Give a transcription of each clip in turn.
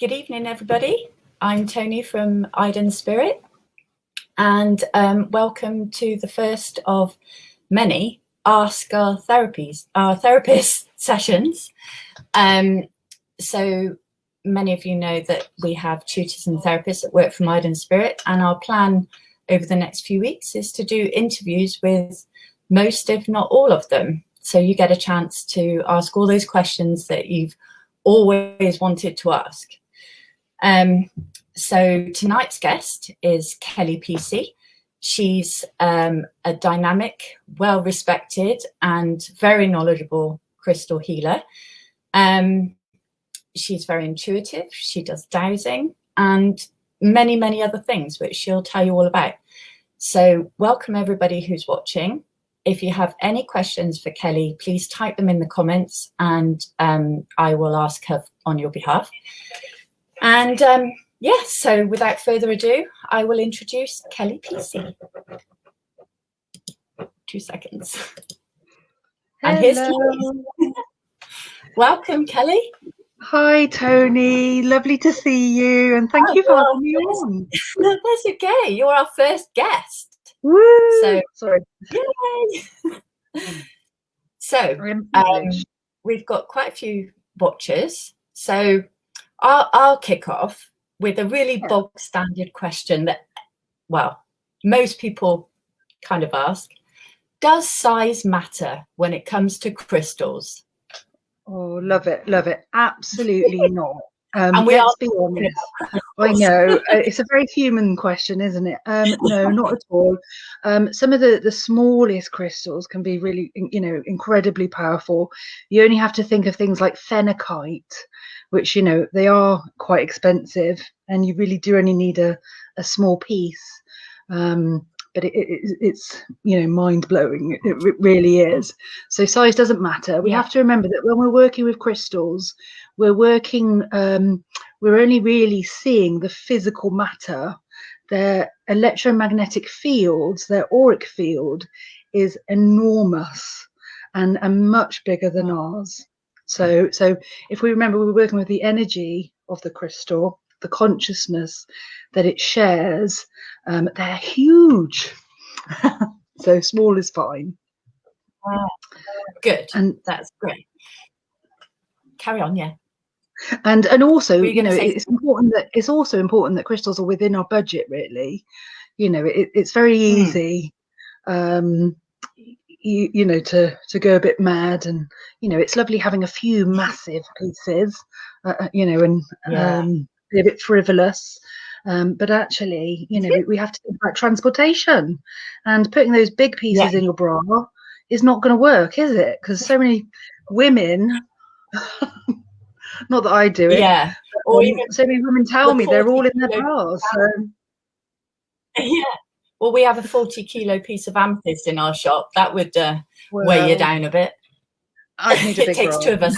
Good evening, everybody. I'm Tony from Iden Spirit, and welcome to the first of many Ask Our Therapist sessions. So many of you know that we have tutors and therapists that work from Iden Spirit, and our plan over the next few weeks is to do interviews with most, if not all of them. So you get a chance to ask all those questions that you've always wanted to ask. So tonight's guest is Kelly PC. She's a dynamic, well-respected and very knowledgeable crystal healer. She's very intuitive. She does dowsing and many, many other things, which she'll tell you all about. So welcome everybody who's watching. If you have any questions for Kelly, please type them in the comments and I will ask her on your behalf. And yes, so without further ado, I will introduce Kelly PC. 2 seconds. And here's Kelly. Welcome, Kelly. Hi, Tony. Lovely to see you, and thank you for having me on. That's okay. You're our first guest. Woo! So, sorry. Yay! So, we've got quite a few watchers. So, I'll kick off with a really bog standard question that, well, most people kind of ask. Does size matter when it comes to crystals? Oh, love it, love it. Absolutely not. And we let's be honest. I know it's a very human question, isn't it? No, not at all. Some of the smallest crystals can be really, incredibly powerful. You only have to think of things like phenakite, which, they are quite expensive, and you really do only need a small piece. But it's mind-blowing. It really is. So size doesn't matter. We have to remember that when we're working with crystals, we're only really seeing the physical matter. Their electromagnetic fields, their auric field is enormous and much bigger than ours. So if we remember, we're working with the energy of the crystal, the consciousness that it shares. They're huge. So small is fine. Good. And that's great. Carry on, yeah. And also, it's also important that crystals are within our budget, really. It's very easy to go a bit mad, and it's lovely having a few massive pieces, and be a bit frivolous. But actually, we have to think about transportation, and putting those big pieces in your bra is not going to work, is it? Because so many women, not that I do it, or even so many women tell me they're all in their bras. So. Yeah. Well, we have a 40-kilo piece of amethyst in our shop. That would weigh you down a bit. I need a big It takes bra. 2 of us.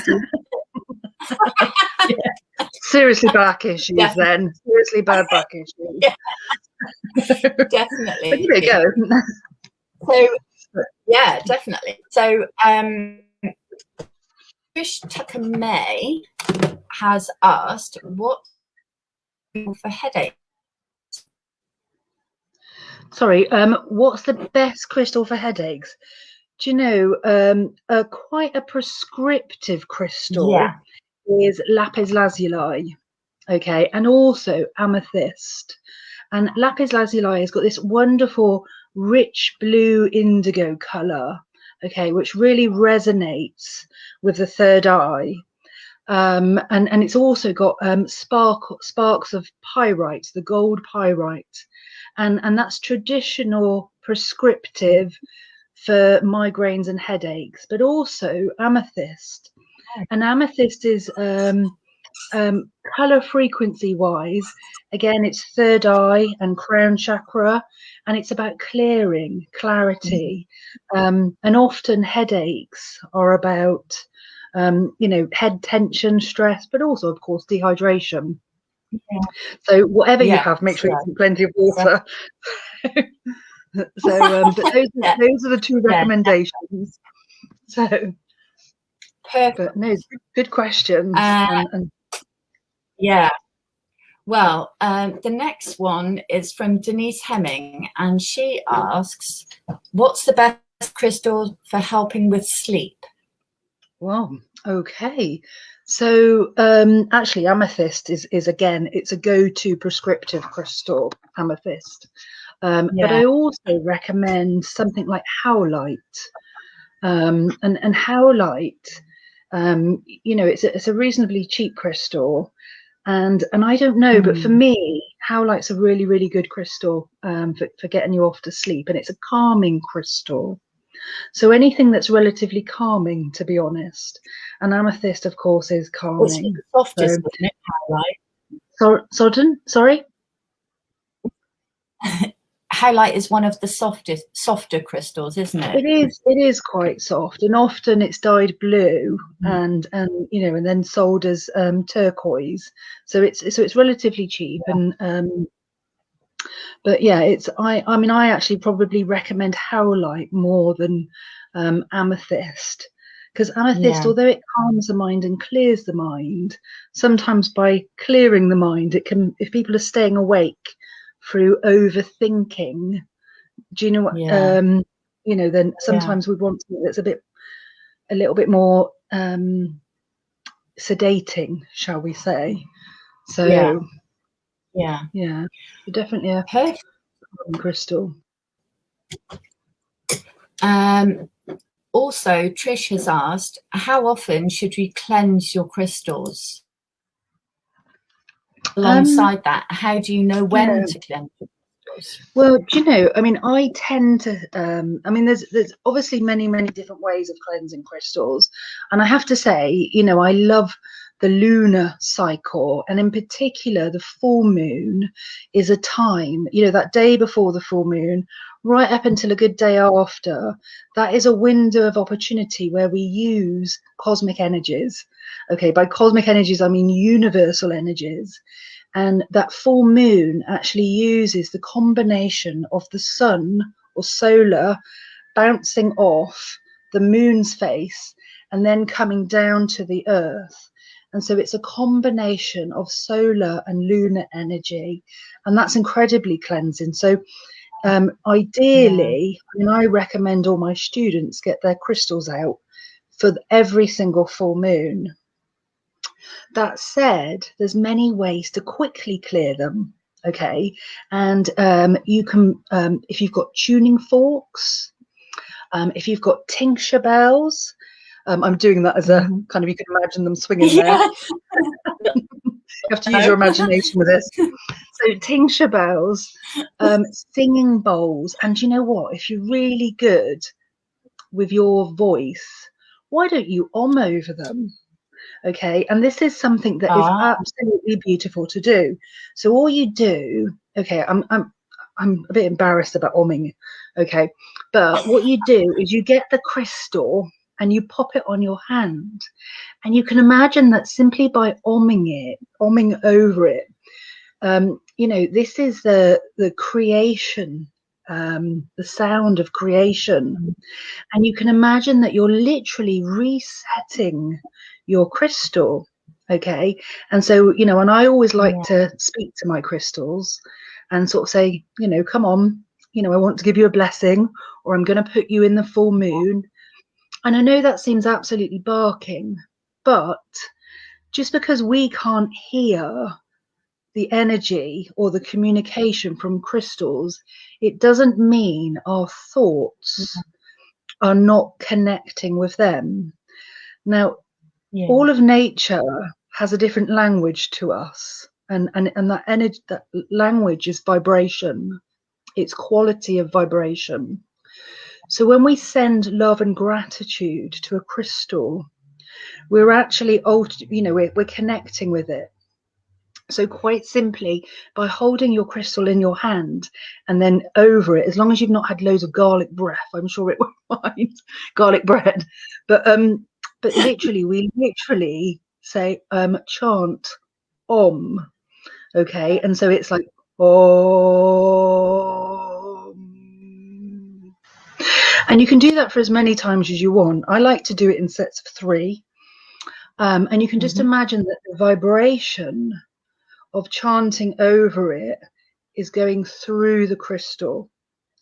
Seriously back issues then. Seriously bad back issues. Yeah. Definitely. But there you go. So, yeah, definitely. So, Trish Tucker May has asked, what for headache? Sorry, what's the best crystal for headaches? Do you know, quite a prescriptive crystal is lapis lazuli, okay, and also amethyst. And lapis lazuli has got this wonderful rich blue indigo color, okay, which really resonates with the third eye. And it's also got sparks of pyrite, the gold pyrite, and that's traditional prescriptive for migraines and headaches, but also amethyst. And amethyst is color frequency wise, again, it's third eye and crown chakra, and it's about clearing, clarity. And often headaches are about head tension, stress, but also of course dehydration. So whatever you have, make sure you drink plenty of water. So but those are the 2 recommendations. So perfect. But no, good questions. Yeah, Well, the next one is from Denise Hemming, and she asks, what's the best crystal for helping with sleep? Well, okay. So actually amethyst is again, it's a go-to prescriptive crystal, amethyst. But I also recommend something like howlite. And howlite, you know, it's a reasonably cheap crystal. And I don't know, but for me, howlite's a really, really good crystal for getting you off to sleep. And it's a calming crystal. So anything that's relatively calming, to be honest. And amethyst, of course, is calming. It's the softest, isn't it, howlite? Sorry? Howlite is one of the softer crystals, isn't it? It is quite soft, and often it's dyed blue and you know, and then sold as turquoise. So it's relatively cheap, and but yeah, I mean, I actually probably recommend howlite more than amethyst, because amethyst, although it calms the mind and clears the mind, sometimes by clearing the mind, it can, if people are staying awake through overthinking, do you know what you know, then sometimes we want something that's a little bit more sedating, shall we say. So yeah, definitely a crystal. Also, Trish has asked, how often should we cleanse your crystals? Alongside that, how do you know when to cleanse your crystals? Well, do you know, I mean, I tend to, I mean, there's obviously many, many different ways of cleansing crystals. And I have to say, you know, I love the lunar cycle, and in particular, the full moon is a time, you know, that day before the full moon, right up until a good day after, that is a window of opportunity where we use cosmic energies. Okay, by cosmic energies, I mean universal energies. And that full moon actually uses the combination of the sun or solar bouncing off the moon's face and then coming down to the earth. And so it's a combination of solar and lunar energy, and that's incredibly cleansing. So ideally, I mean, I recommend all my students get their crystals out for every single full moon. That said, there's many ways to quickly clear them. Okay, and you can, if you've got tuning forks, if you've got tincture bells, I'm doing that as a kind of, you can imagine them swinging there. You have to use your imagination with this. So tincture bells, singing bowls, and you know what? If you're really good with your voice, why don't you over them? Okay, and this is something that is absolutely beautiful to do. So all you do, okay, I'm a bit embarrassed about omming, okay, but what you do is you get the crystal and you pop it on your hand, and you can imagine that simply by omming over it, you know, this is the creation, the sound of creation, and you can imagine that you're literally resetting your crystal. Okay, and so, you know, and I always like to speak to my crystals and sort of say, you know, come on, you know, I want to give you a blessing, or I'm going to put you in the full moon. And I know that seems absolutely barking, but just because we can't hear the energy or the communication from crystals, it doesn't mean our thoughts are not connecting with them. Now, all of nature has a different language to us, and that energy, that language is vibration. It's quality of vibration. So when we send love and gratitude to a crystal, we're actually, you know, we're connecting with it. So quite simply, by holding your crystal in your hand and then over it, as long as you've not had loads of garlic breath, I'm sure it won't mind garlic bread. But literally, we literally say chant Om. Okay, and so it's like Om. And you can do that for as many times as you want. I like to do it in sets of 3. And you can just imagine that the vibration of chanting over it is going through the crystal,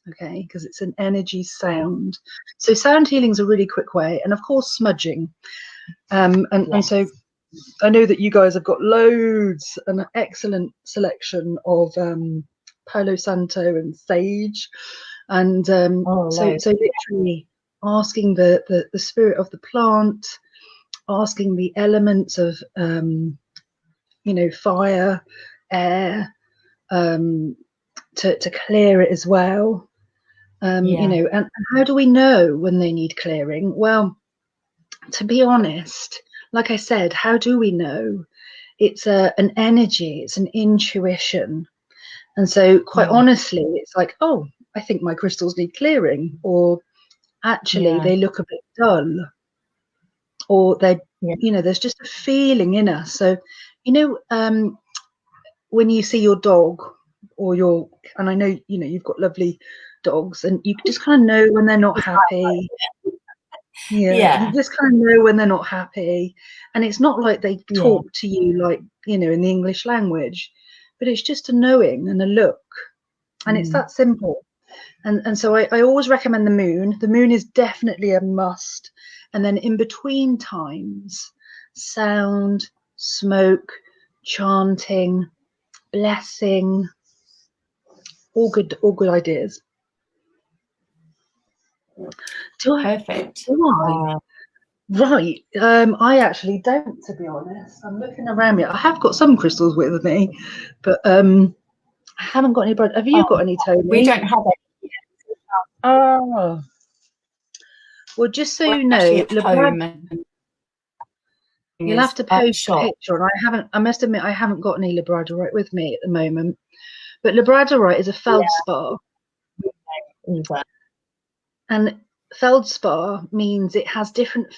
okay, because it's an energy sound. So sound healing is a really quick way, and of course smudging. And so I know that you guys have got loads, an excellent selection of Palo Santo and sage, and so literally asking the spirit of the plant, asking the elements of fire, air, to clear it as well. And how do we know when they need clearing? Well, to be honest, like I said, how do we know? It's an energy, it's an intuition. And so quite honestly, it's like, oh, I think my crystals need clearing, or actually they look a bit dull, or they, there's just a feeling in us. So, when you see your dog or and I know, you've got lovely dogs, and you just kind of know when they're not happy. You just kind of know when they're not happy, and it's not like they talk to you like, in the English language, but it's just a knowing and a look, and it's that simple. And so I always recommend the moon. The moon is definitely a must. And then in between times, sound, smoke, chanting, blessing, all good ideas. Perfect. Right. I actually don't, to be honest. I'm looking around me. I have got some crystals with me, but I haven't got any. Have you got any, Tony? We don't have any. Oh. Well, just so you know, you'll have to post a picture. And I must admit, I haven't got any labradorite with me at the moment. But labradorite is a feldspar. And feldspar means it has different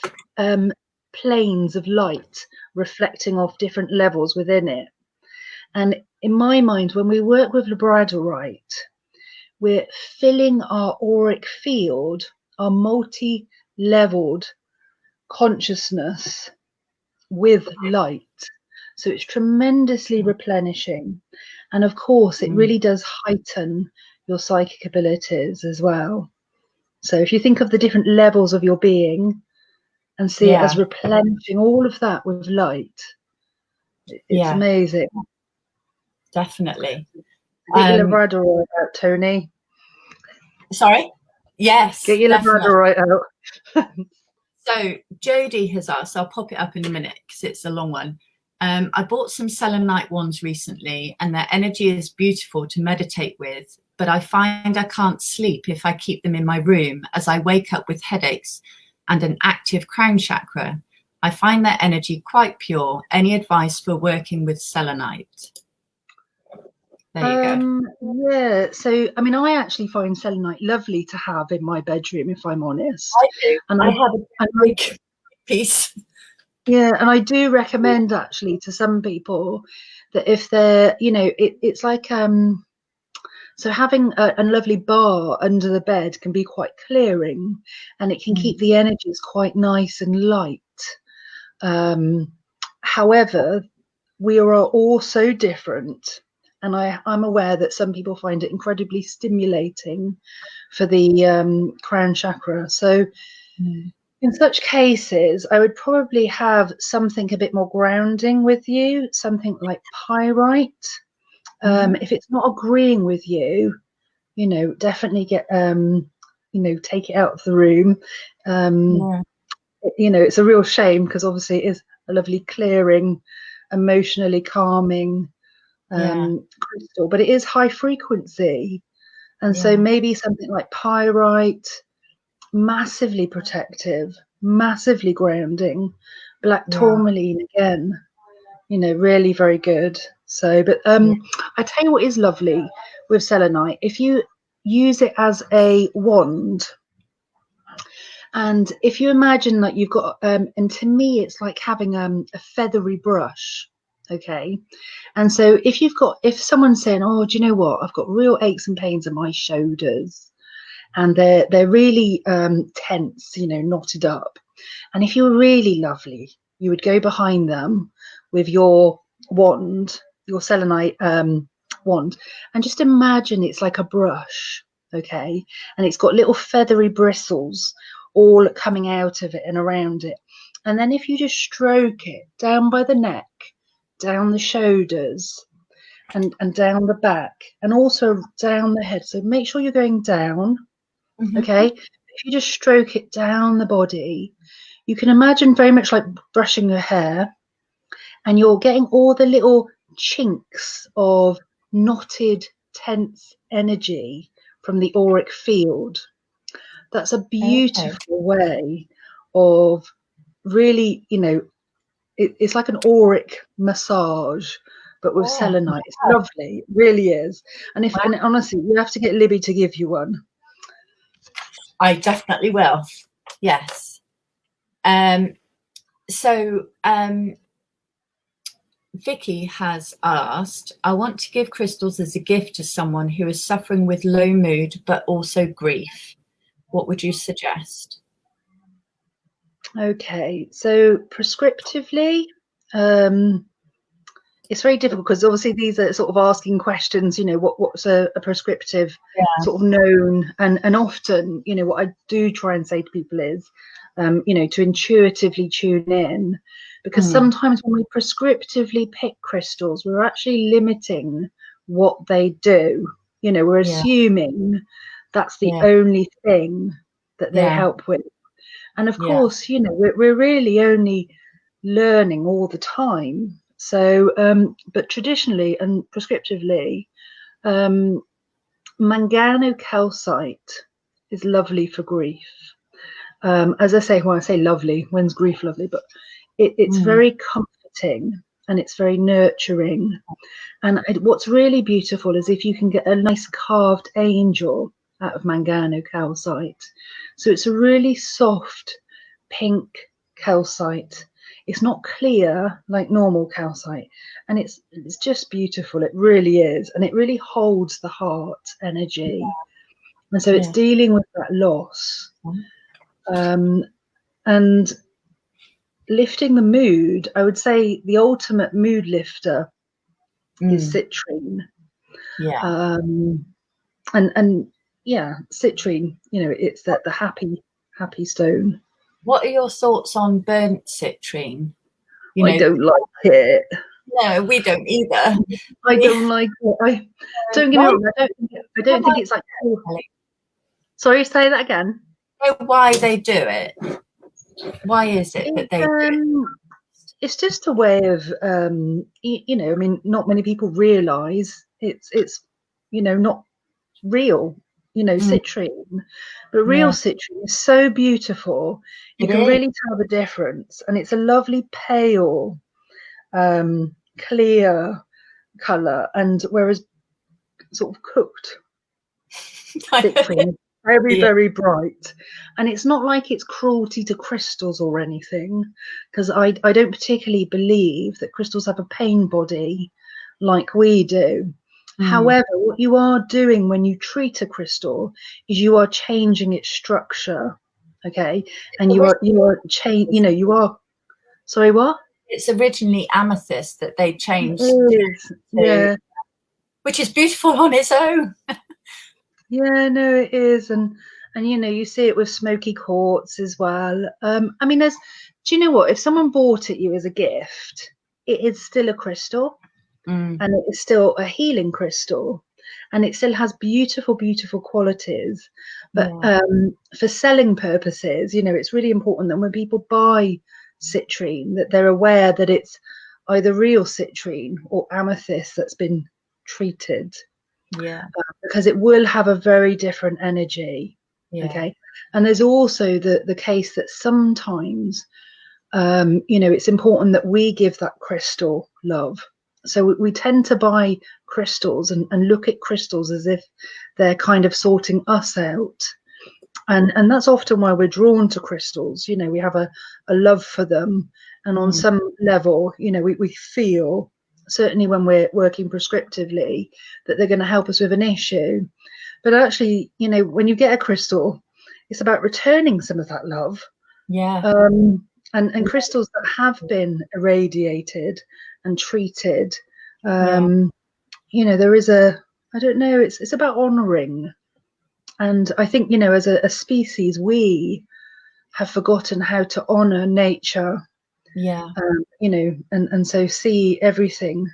planes of light reflecting off different levels within it. And in my mind, when we work with labradorite, we're filling our auric field, our multi-leveled consciousness, with light. So it's tremendously replenishing. And of course, it really does heighten your psychic abilities as well. So if you think of the different levels of your being and see it as replenishing all of that with light, it's amazing. Definitely. Get your labradorite out, Tony. Sorry? Yes. Get your labradorite out. So Jodie has asked, I'll pop it up in a minute because it's a long one. I bought some selenite ones recently, and their energy is beautiful to meditate with, but I find I can't sleep if I keep them in my room, as I wake up with headaches and an active crown chakra. I find their energy quite pure. Any advice for working with selenite? There you go. Yeah, so I mean, I actually find selenite lovely to have in my bedroom, if I'm honest. I do. And I have a big piece. Yeah, and I do recommend actually to some people that if they're, it's like so having a lovely bar under the bed can be quite clearing, and it can keep the energies quite nice and light. However, we are all so different, and I'm aware that some people find it incredibly stimulating for the crown chakra. So in such cases, I would probably have something a bit more grounding with you, something like pyrite. If it's not agreeing with you, definitely get, take it out of the room. It's a real shame because obviously it is a lovely clearing, emotionally calming crystal, but it is high frequency. And so maybe something like pyrite, massively protective, massively grounding. Black tourmaline again, really very good. So, but I tell you what is lovely with selenite, if you use it as a wand, and if you imagine that you've got and to me it's like having a feathery brush, okay? And so if someone's saying, oh, do you know what, I've got real aches and pains in my shoulders, and they're really tense, knotted up, and if you're really lovely, you would go behind them with your wand your selenite wand, and just imagine it's like a brush, okay, and it's got little feathery bristles all coming out of it and around it. And then if you just stroke it down by the neck, down the shoulders, and down the back, and also down the head. So make sure you're going down, okay? If you just stroke it down the body, you can imagine very much like brushing your hair, and you're getting all the little chinks of knotted, tense energy from the auric field. That's a beautiful way of really, you know, it's like an auric massage, but with selenite. It's lovely, it really is. And and honestly, you have to get Libby to give you one. I definitely will. Yes. Vicky has asked, I want to give crystals as a gift to someone who is suffering with low mood but also grief. What would you suggest? Okay, so prescriptively, it's very difficult because obviously these are sort of asking questions, you know, what's a prescriptive sort of known, and often, you know, what I do try and say to people is, you know, to intuitively tune in, because sometimes when we prescriptively pick crystals, we're actually limiting what they do. You know, we're assuming that's the only thing that they help with. And of course, you know, we're really only learning all the time. So, but traditionally and prescriptively, Mangano calcite is lovely for grief. As I say, when I say lovely, when's grief lovely? But it's very comforting and it's very nurturing. And what's really beautiful is if you can get a nice carved angel out of Mangano calcite. So it's a really soft pink calcite. It's not clear like normal calcite, and it's just beautiful. It really is, and it really holds the heart energy. And so it's dealing with that loss, and lifting the mood. I would say the ultimate mood lifter is citrine. And yeah, citrine, you know, it's that the happy stone. What are your thoughts on burnt citrine? You I don't like it. No, we don't either. I don't like it. Don't get me wrong. I don't think it's like. Sorry, say that again. Why they do it? Why is it that they do it? It's just a way of, you know, I mean, not many people realise it's you know, not real, you know, citrine, but real citrine is so beautiful. You can really tell the difference, and it's a lovely pale, clear colour, and whereas sort of cooked citrine is very, very bright. And it's not like it's cruelty to crystals or anything, because I don't particularly believe that crystals have a pain body like we do. However, what you are doing when you treat a crystal is you are changing its structure, okay? And you are you know, you are. Sorry, what? It's originally amethyst that they changed. Which is beautiful on its own. Yeah, no, it is, and you know, you see it with smoky quartz as well. I mean, do you know what? If someone bought it you as a gift, it is still a crystal. And it is still a healing crystal, and it still has beautiful, beautiful qualities. But for selling purposes, you know, it's really important that when people buy citrine, that they're aware that it's either real citrine or amethyst that's been treated. Because it will have a very different energy. Okay. And there's also the case that sometimes, you know, it's important that we give that crystal love. So we tend to buy crystals and look at crystals as if they're kind of sorting us out. And that's often why we're drawn to crystals. You know, we have a love for them. And on some level, you know, we feel, certainly when we're working prescriptively, that they're going to help us with an issue. But actually, you know, when you get a crystal, it's about returning some of that love. And crystals that have been irradiated and treated, You know, there is a, I don't know, it's about honoring. And I think, you know, as a species, we have forgotten how to honor nature. Yeah. You know, and so see everything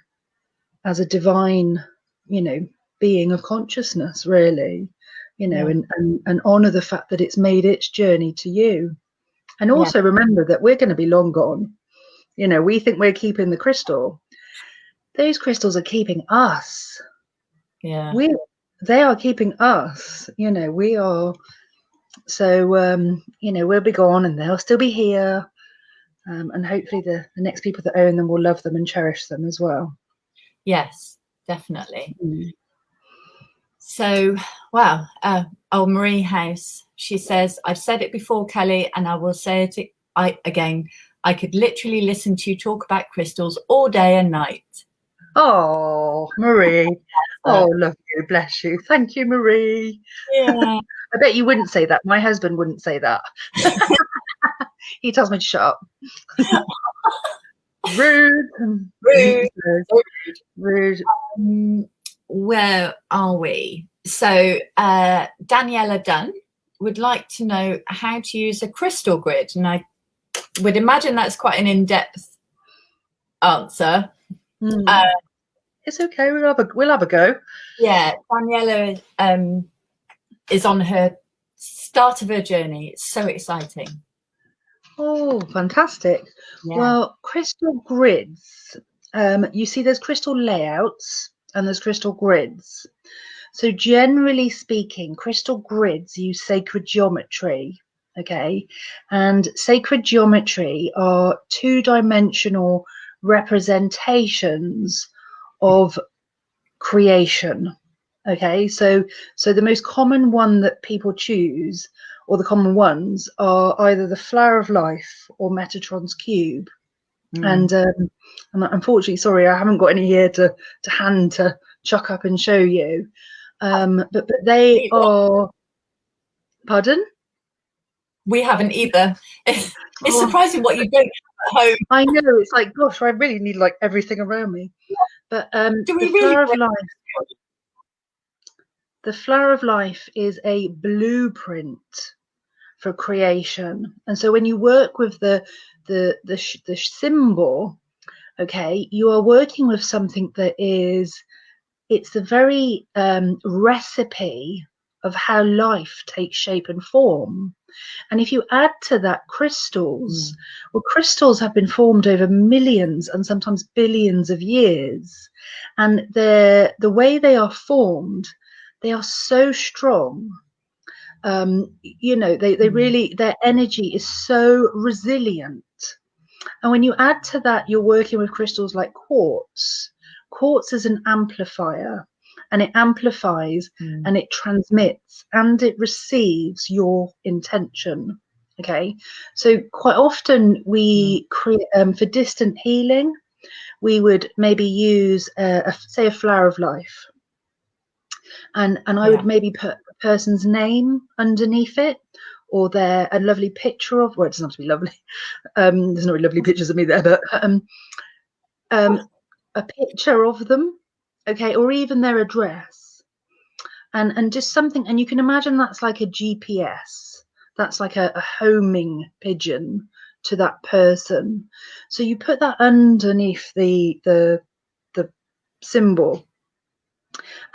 as a divine, you know, being of consciousness, really, you know, and honor the fact that it's made its journey to you. And also remember that we're going to be long gone. You know, we think we're keeping the crystal. Those crystals are keeping us. Yeah. They are keeping us. You know, we are. So, you know, we'll be gone and they'll still be here. And hopefully the next people that own them will love them and cherish them as well. Yes, definitely. So, wow. Marie House, she says, I've said it before, Kelly, and I will say it again. I could literally listen to you talk about crystals all day and night. Oh, Marie. Oh, love you. Bless you. Thank you, Marie. Yeah. I bet you wouldn't say that. My husband wouldn't say that. He tells me to shut up. Rude. Rude. Rude. Where are we? So Daniela Dunn would like to know how to use a crystal grid. And I would imagine that's quite an in-depth answer. It's okay. We'll have a go. Yeah, Daniela is on her start of her journey. It's so exciting. Oh, fantastic. Yeah. Well, crystal grids, you see there's crystal layouts and there's crystal grids. So generally speaking, crystal grids use sacred geometry, okay? And sacred geometry are two-dimensional representations of creation, okay? So the most common one that people choose, or the common ones, are either the Flower of Life or Metatron's Cube. And unfortunately, sorry, I haven't got any here to hand to chuck up and show you. But they are. Pardon? We haven't either. It's surprising what you don't have at home. I know, it's like, gosh, I really need like everything around me. But the Flower of Life is a blueprint for creation. And so when you work with the symbol, okay, you are working with something that it's the very recipe of how life takes shape and form. And if you add to that crystals, well, crystals have been formed over millions and sometimes billions of years. And the way they are formed, they are so strong. You know, they really, their energy is so resilient. And when you add to that, you're working with crystals like quartz. Quartz is an amplifier, and it amplifies and it transmits and it receives your intention. Okay, so quite often we create for distant healing, we would maybe use say a Flower of Life, and I would maybe put a person's name underneath it, or a lovely picture of, well, it doesn't have to be lovely. There's no lovely pictures of me there, but a picture of them, okay, or even their address, and just something, and you can imagine that's like a GPS, that's like a homing pigeon to that person. So you put that underneath the symbol,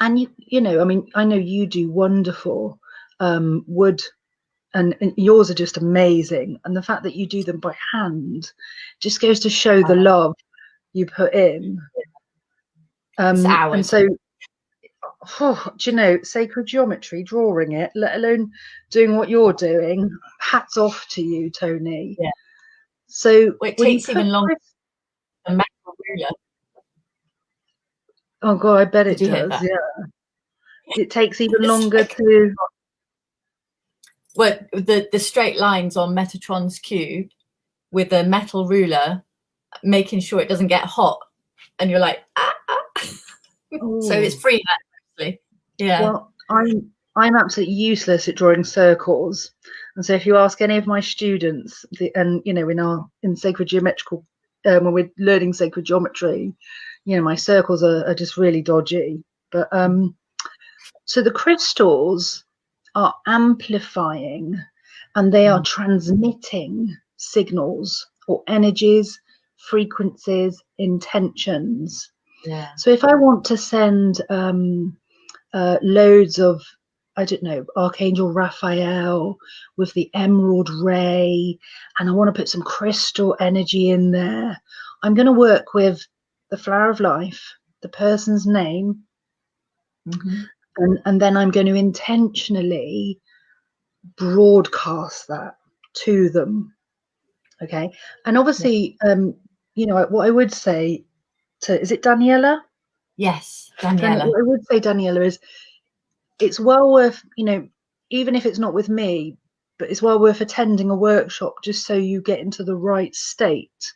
and you know, I mean, I know you do wonderful wood. And yours are just amazing. And the fact that you do them by hand just goes to show the love you put in. And so, do you know, sacred geometry, drawing it, let alone doing what you're doing, hats off to you, Tony. Yeah. So it takes even longer than metal ruler. Oh God, I bet it does. Yeah. It takes even longer to. Well, the straight lines on Metatron's cube with a metal ruler, making sure it doesn't get hot, and you're like, So it's free actually. Yeah. Well, I'm absolutely useless at drawing circles, and so if you ask any of my students, and you know, in sacred geometrical when we're learning sacred geometry, you know, my circles are just really dodgy. But so the crystals are amplifying, and they are transmitting signals or energies, frequencies, intentions. Yeah. So if I want to send loads of, I don't know, Archangel Raphael with the emerald ray, and I want to put some crystal energy in there, I'm going to work with the flower of life, the person's name, and then I'm going to intentionally broadcast that to them. Okay. And obviously, you know, what I would say to, is it Daniela? Yes, Daniela. What I would say, Daniela, is it's well worth, you know, even if it's not with me, but it's well worth attending a workshop just so you get into the right state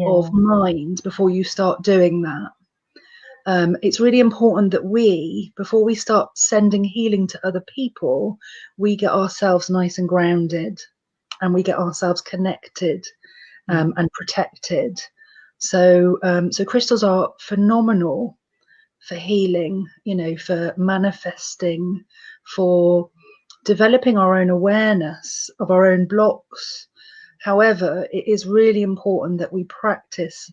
of mind before you start doing that. It's really important that we, before we start sending healing to other people, we get ourselves nice and grounded, and we get ourselves connected and protected. So, so crystals are phenomenal for healing, you know, for manifesting, for developing our own awareness of our own blocks. However, it is really important that we practice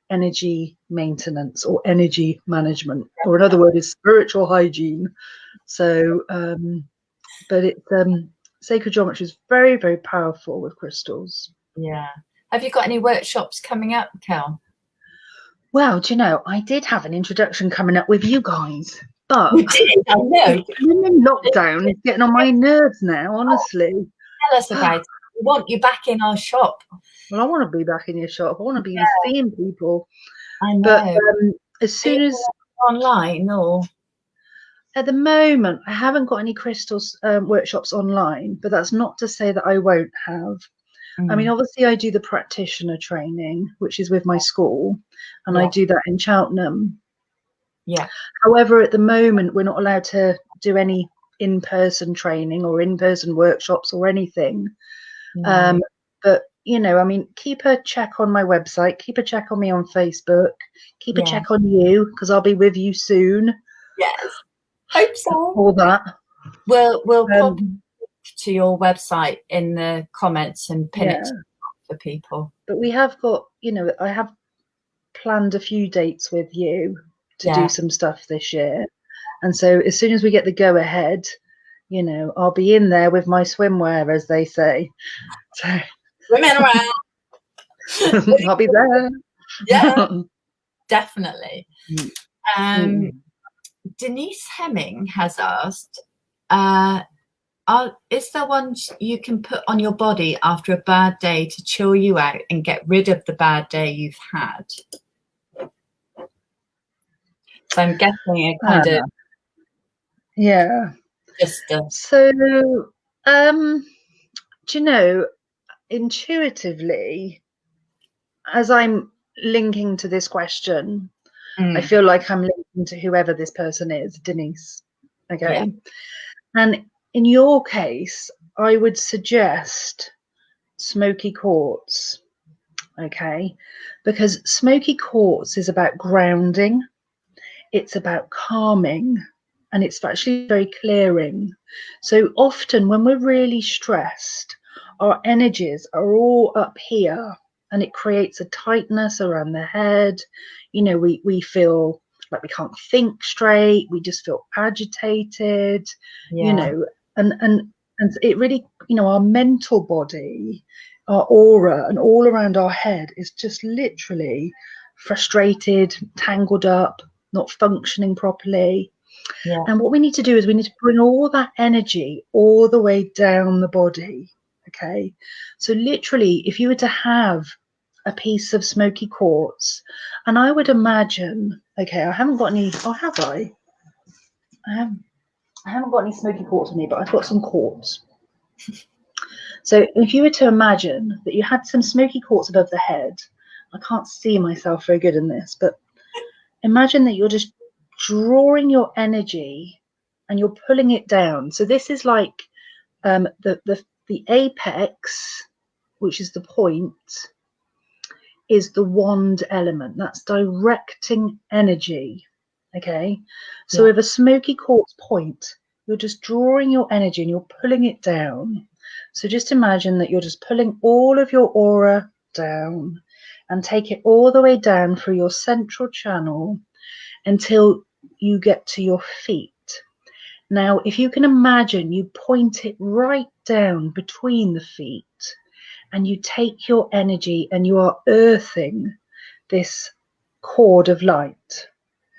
energy maintenance or energy management, or another word is spiritual hygiene. So, but it's sacred geometry is very, very powerful with crystals. Yeah. Have you got any workshops coming up, Kel? Well, do you know, I did have an introduction coming up with you guys, but You did, I know. in lockdown, it's getting on my nerves now, honestly. Tell us about it. We want you back in our shop. Well, I want to be back in your shop. I want to be seeing people. I know. But as soon as online, or at the moment, I haven't got any crystals workshops online, but that's not to say that I won't have. I mean, obviously, I do the practitioner training, which is with my school, and I do that in Cheltenham. Yeah. However, at the moment, we're not allowed to do any in-person training or in-person workshops or anything. But, you know, I mean, keep a check on my website, keep a check on me on Facebook, keep a check on you, because I'll be with you soon. Yes. Hope so. All that. We'll pop to your website in the comments and pin it for people. But we have got, you know, I have planned a few dates with you to do some stuff this year. And so as soon as we get the go ahead, you know, I'll be in there with my swimwear, as they say. So women around. I'll be there. Yeah, definitely. Denise Hemming has asked, is there one you can put on your body after a bad day to chill you out and get rid of the bad day you've had? So I'm guessing it kind of. Yeah. Just so, do you know, intuitively, as I'm linking to this question, I feel like I'm linking to whoever this person is, Denise. Okay. And in your case, I would suggest smoky quartz. Okay. Because smoky quartz is about grounding, it's about calming, and it's actually very clearing. So often when we're really stressed, our energies are all up here, and it creates a tightness around the head. You know, we feel like we can't think straight, we just feel agitated, you know, and it really, you know, our mental body, our aura, and all around our head is just literally frustrated, tangled up, not functioning properly. And what we need to do is we need to bring all that energy all the way down the body. Okay, so literally, if you were to have a piece of smoky quartz, and I would imagine, okay, I haven't got any, or have I? I haven't got any smoky quartz on me, but I've got some quartz. So if you were to imagine that you had some smoky quartz above the head, I can't see myself very good in this, but imagine that you're just drawing your energy and you're pulling it down. So this is like the apex, which is the point, is the wand element. That's directing energy. Okay, so with a smoky quartz point, you're just drawing your energy and you're pulling it down. So just imagine that you're just pulling all of your aura down and take it all the way down through your central channel until you get to your feet. Now, if you can imagine, you point it right down between the feet and you take your energy and you are earthing this cord of light.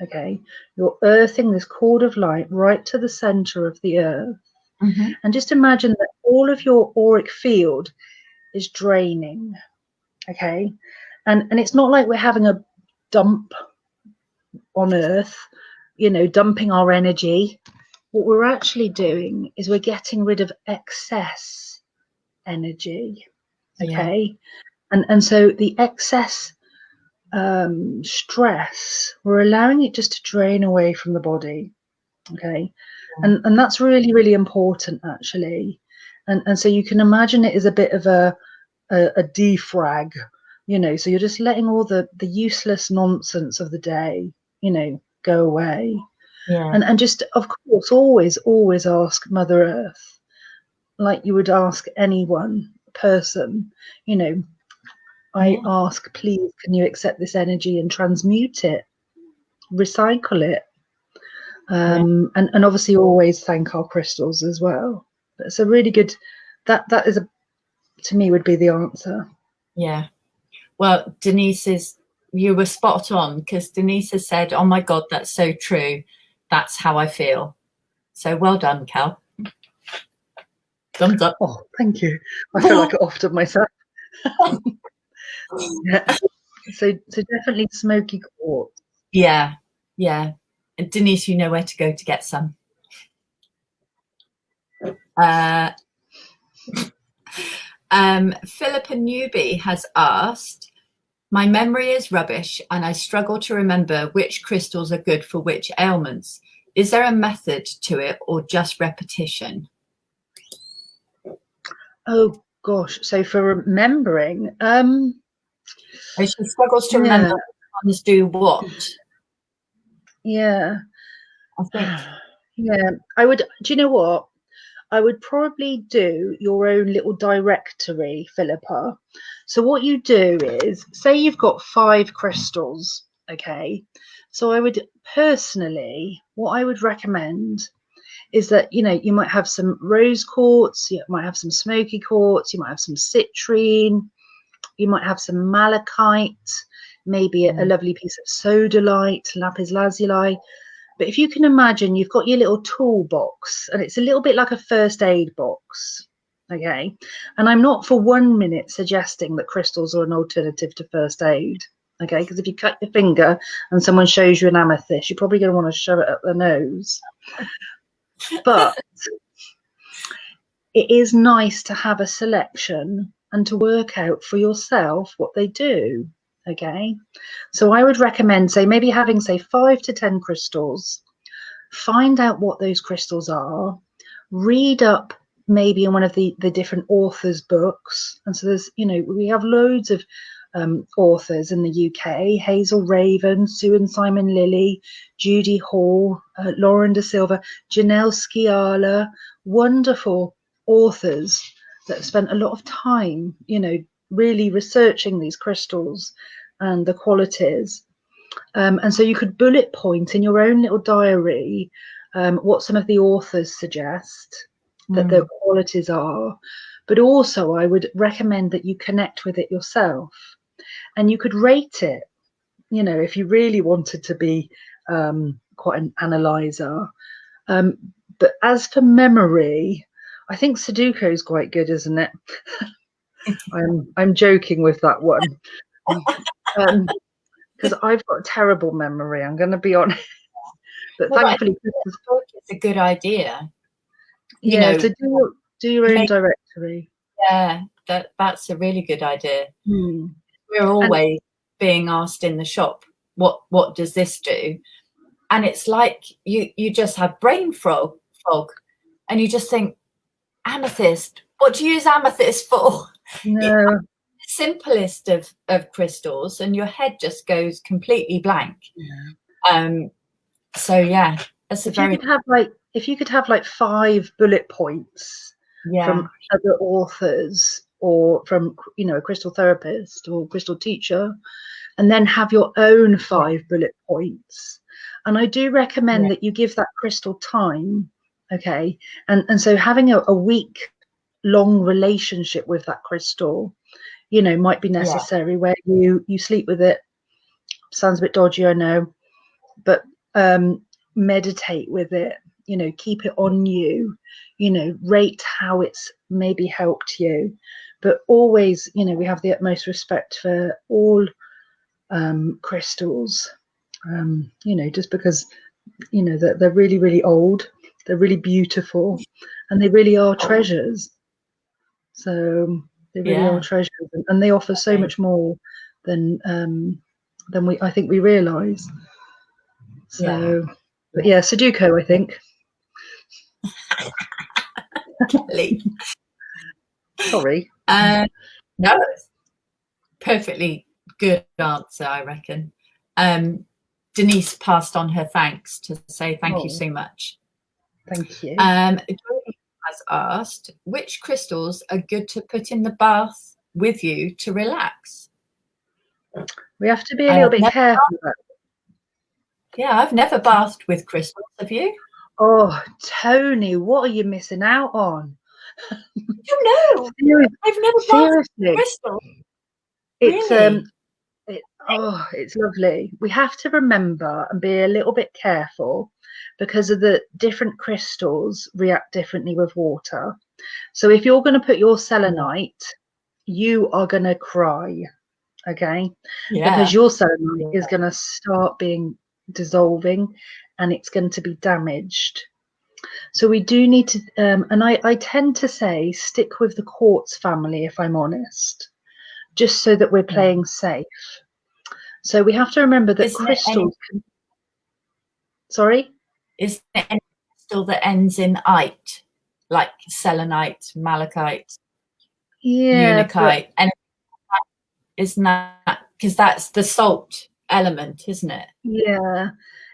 Okay, you're earthing this cord of light right to the center of the earth. Mm-hmm. And just imagine that all of your auric field is draining. Okay, and it's not like we're having a dump on earth, you know, dumping our energy. What we're actually doing is we're getting rid of excess energy. Okay, and so the excess stress, we're allowing it just to drain away from the body. Okay, and that's really, really important actually. And so you can imagine it as a bit of a defrag, you know, so you're just letting all the useless nonsense of the day, you know, go away. And just, of course, always ask Mother Earth, like you would ask anyone, person, you know, I ask, please, can you accept this energy and transmute it, recycle it? And obviously always thank our crystals as well. It's a really good, that is to me would be the answer. Yeah. Well, you were spot on, because Denise has said, oh my God, that's so true. That's how I feel. So well done, Cal. Thumbs up. Oh, thank you. I feel like I offered myself. Yeah. So definitely smoky quartz. Yeah. And Denise, you know where to go to get some. Philippa Newby has asked, my memory is rubbish and I struggle to remember which crystals are good for which ailments. Is there a method to it or just repetition? Oh gosh, so for remembering, she struggles to remember which ones do what. Yeah, I think. Yeah, I would. Do you know what? I would probably do your own little directory, Philippa. So what you do is, say you've got 5 crystals, okay? So I would personally, what I would recommend is that, you know, you might have some rose quartz, you might have some smoky quartz, you might have some citrine, you might have some malachite, maybe a lovely piece of sodalite, lapis lazuli. But if you can imagine, you've got your little toolbox and it's a little bit like a first aid box, okay? And I'm not for 1 minute suggesting that crystals are an alternative to first aid, okay? Because if you cut your finger and someone shows you an amethyst, you're probably going to want to shove it up their nose. But it is nice to have a selection and to work out for yourself what they do. Okay, so I would recommend, say, maybe having, say, 5 to 10 crystals. Find out what those crystals are. Read up maybe in one of the different authors' books. And so there's, you know, we have loads of authors in the UK: Hazel Raven, Sue and Simon Lilly, Judy Hall, Lauren De Silva, Janelle Sciala, wonderful authors that have spent a lot of time, you know, really researching these crystals and the qualities. And so you could bullet point in your own little diary what some of the authors suggest that their qualities are. But also I would recommend that you connect with it yourself. And you could rate it, you know, if you really wanted to be quite an analyzer. But as for memory, I think Sudoku is quite good, isn't it? I'm joking with that one. Because I've got a terrible memory, I'm going to be honest. But thankfully, it's a good idea. You know, to do your own directory. Yeah, that's a really good idea. We're always being asked in the shop, what does this do? And it's like you just have brain fog, and you just think, amethyst. What do you use amethyst for? No. simplest of crystals, and your head just goes completely blank. So yeah, that's a very. If you could have like 5 bullet points from other authors or from, you know, a crystal therapist or crystal teacher, and then have your own 5 bullet points. And I do recommend that you give that crystal time, okay? And so having a week long relationship with that crystal, you know, might be necessary, where you sleep with it. Sounds a bit dodgy, I know, but meditate with it, you know, keep it on you, you know, rate how it's maybe helped you, but always, you know, we have the utmost respect for all crystals, you know, just because, you know, they're really, really old, they're really beautiful, and they really are treasures. So they really are treasures, and they offer so much more than I think we realize. So but yeah, Sudoku, I think. Sorry. No, perfectly good answer, I reckon. Denise passed on her thanks to say thank you so much. Thank you. Has asked, which crystals are good to put in the bath with you to relax? We have to be a little bit careful. Yeah, I've never bathed with crystals. Have you? Oh, Tony, what are you missing out on? You know, I've never bathed with crystals. It's really? it's lovely. We have to remember and be a little bit careful because of the different crystals react differently with water. So if you're going to put your selenite, you are going to cry, okay? Because your selenite is going to start being dissolving and it's going to be damaged. So we do need to, and I tend to say stick with the quartz family, if I'm honest, just so that we're playing safe. So we have to remember that crystals. Sorry? Is there any crystal that ends in "ite", like selenite, malachite, unakite? And isn't that because that's the salt element, isn't it? Yeah,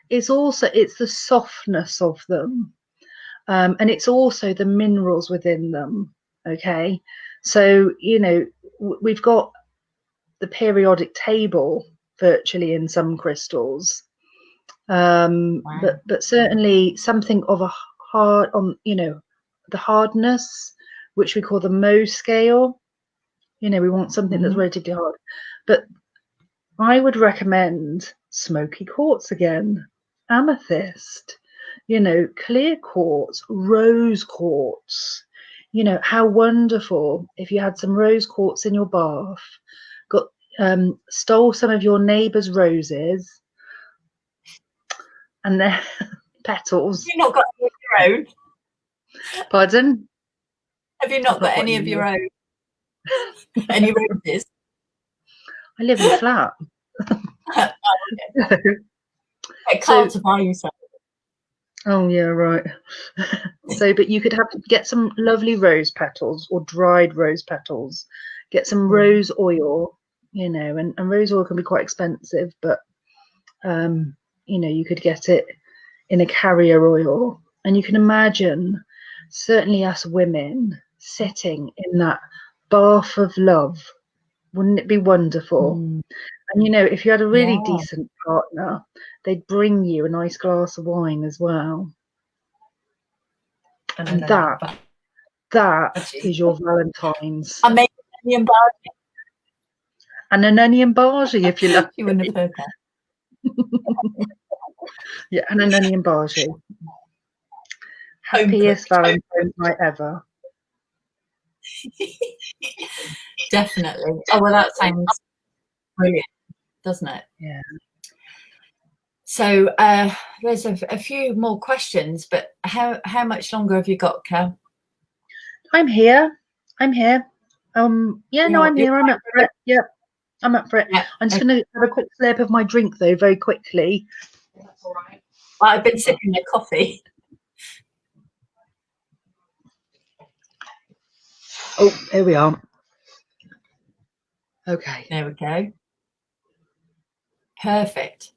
it's the softness of them, and it's also the minerals within them. Okay, so you know we've got the periodic table virtually in some crystals, but certainly something of a hard on, you know, the hardness, which we call the Mohs scale. You know, we want something that's relatively hard, but I would recommend smoky quartz again, amethyst, you know, clear quartz, rose quartz. You know, how wonderful if you had some rose quartz in your bath, got stole some of your neighbour's roses and their petals. You've not got any of your own? Pardon? Have you not got any of your own? Any roses? I live in a flat. I can't buy you some. Oh yeah, right. So, but you could get some lovely rose petals or dried rose petals. Get some rose oil, you know, and rose oil can be quite expensive, but you know, you could get it in a carrier oil, and you can imagine, certainly us women sitting in that bath of love. Wouldn't it be wonderful? And you know, if you had a really decent partner, they'd bring you a nice glass of wine as well. And that is your Valentine's. I make an onion bhaji. And an onion bhaji, if you like. You wouldn't have heard that. Yeah, and an onion bhaji. Happiest Valentine's night ever. Definitely. Oh well, that sounds brilliant, doesn't it? Yeah. So there's a few more questions, but how much longer have you got, Kel? I'm here. I'm here. Yeah, no, I'm here. I'm up for it. Yeah, I'm up for it. Yeah, I'm just going to have a quick slurp of my drink, though, very quickly. That's all right. Well, I've been sipping my coffee. Oh, here we are. Okay. There we go. Perfect.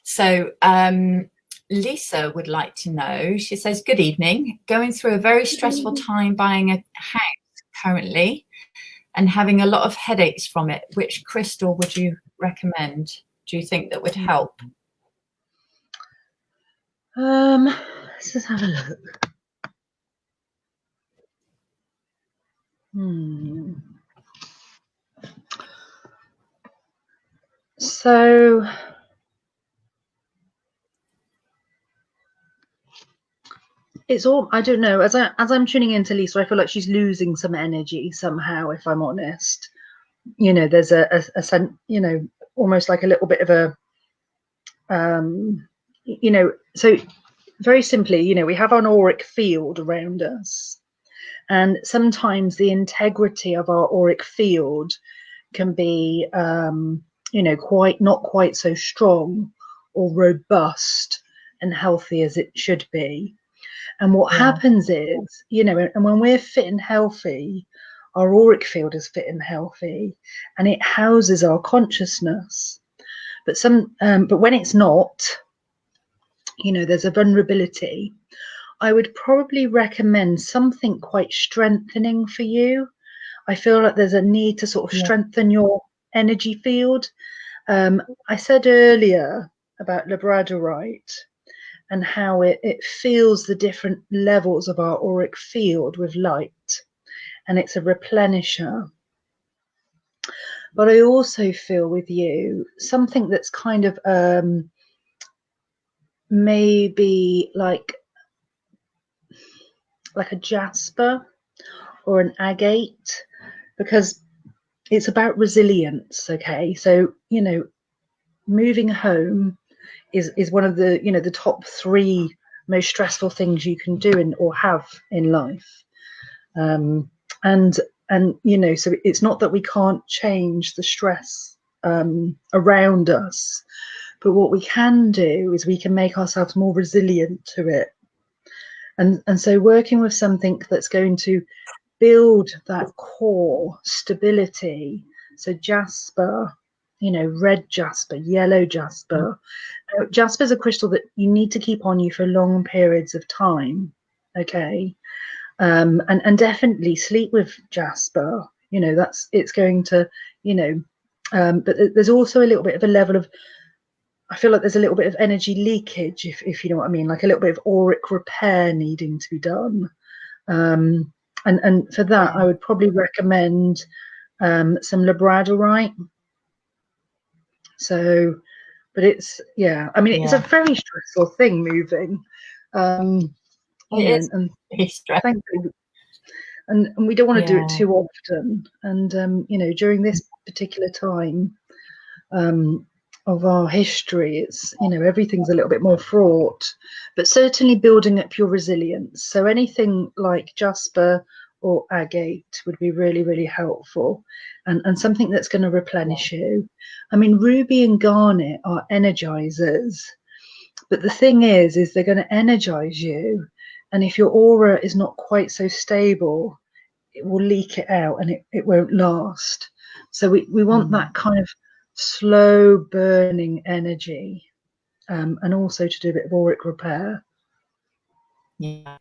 So Lisa would like to know, she says, good evening, going through a very stressful time buying a house currently and having a lot of headaches from it. Which crystal would you recommend? Do you think that would help? Let's just have a look. So it's all, I don't know, as I'm tuning into Lisa, I feel like she's losing some energy somehow, if I'm honest. You know, there's a sense, you know, almost like a little bit of a you know, so very simply, you know, we have an auric field around us, and sometimes the integrity of our auric field can be you know, not quite so strong or robust and healthy as it should be. And what happens is, you know, and when we're fit and healthy, our auric field is fit and healthy, and it houses our consciousness. But when it's not, you know, there's a vulnerability. I would probably recommend something quite strengthening for you. I feel like there's a need to sort of strengthen your energy field. I said earlier about labradorite and how it feels the different levels of our auric field with light, and it's a replenisher. But I also feel with you something that's kind of maybe like a jasper or an agate, because it's about resilience. Okay, so you know, moving home is one of the, you know, the top 3 most stressful things you can do or have in life. And you know, so it's not that we can't change the stress around us, but what we can do is we can make ourselves more resilient to it. And so working with something that's going to build that core stability. So jasper, you know, red jasper, yellow jasper. Jasper is a crystal that you need to keep on you for long periods of time. Okay. And definitely sleep with jasper. You know, it's going to, you know, but there's also a little bit of a level of, I feel like there's a little bit of energy leakage, if you know what I mean, like a little bit of auric repair needing to be done. And for that, I would probably recommend some labradorite. So, but it's, yeah, I mean, it's a very stressful thing moving. You know, and thankfully, and we don't want to do it too often. And you know, during this particular time of our history, it's, you know, everything's a little bit more fraught, but certainly building up your resilience. So anything like jasper or agate would be really, really helpful, and something that's going to replenish you. I mean, ruby and garnet are energizers, but the thing is they're going to energize you, and if your aura is not quite so stable, it will leak it out and it won't last. So we want that kind of slow burning energy, and also to do a bit of auric repair. Yeah,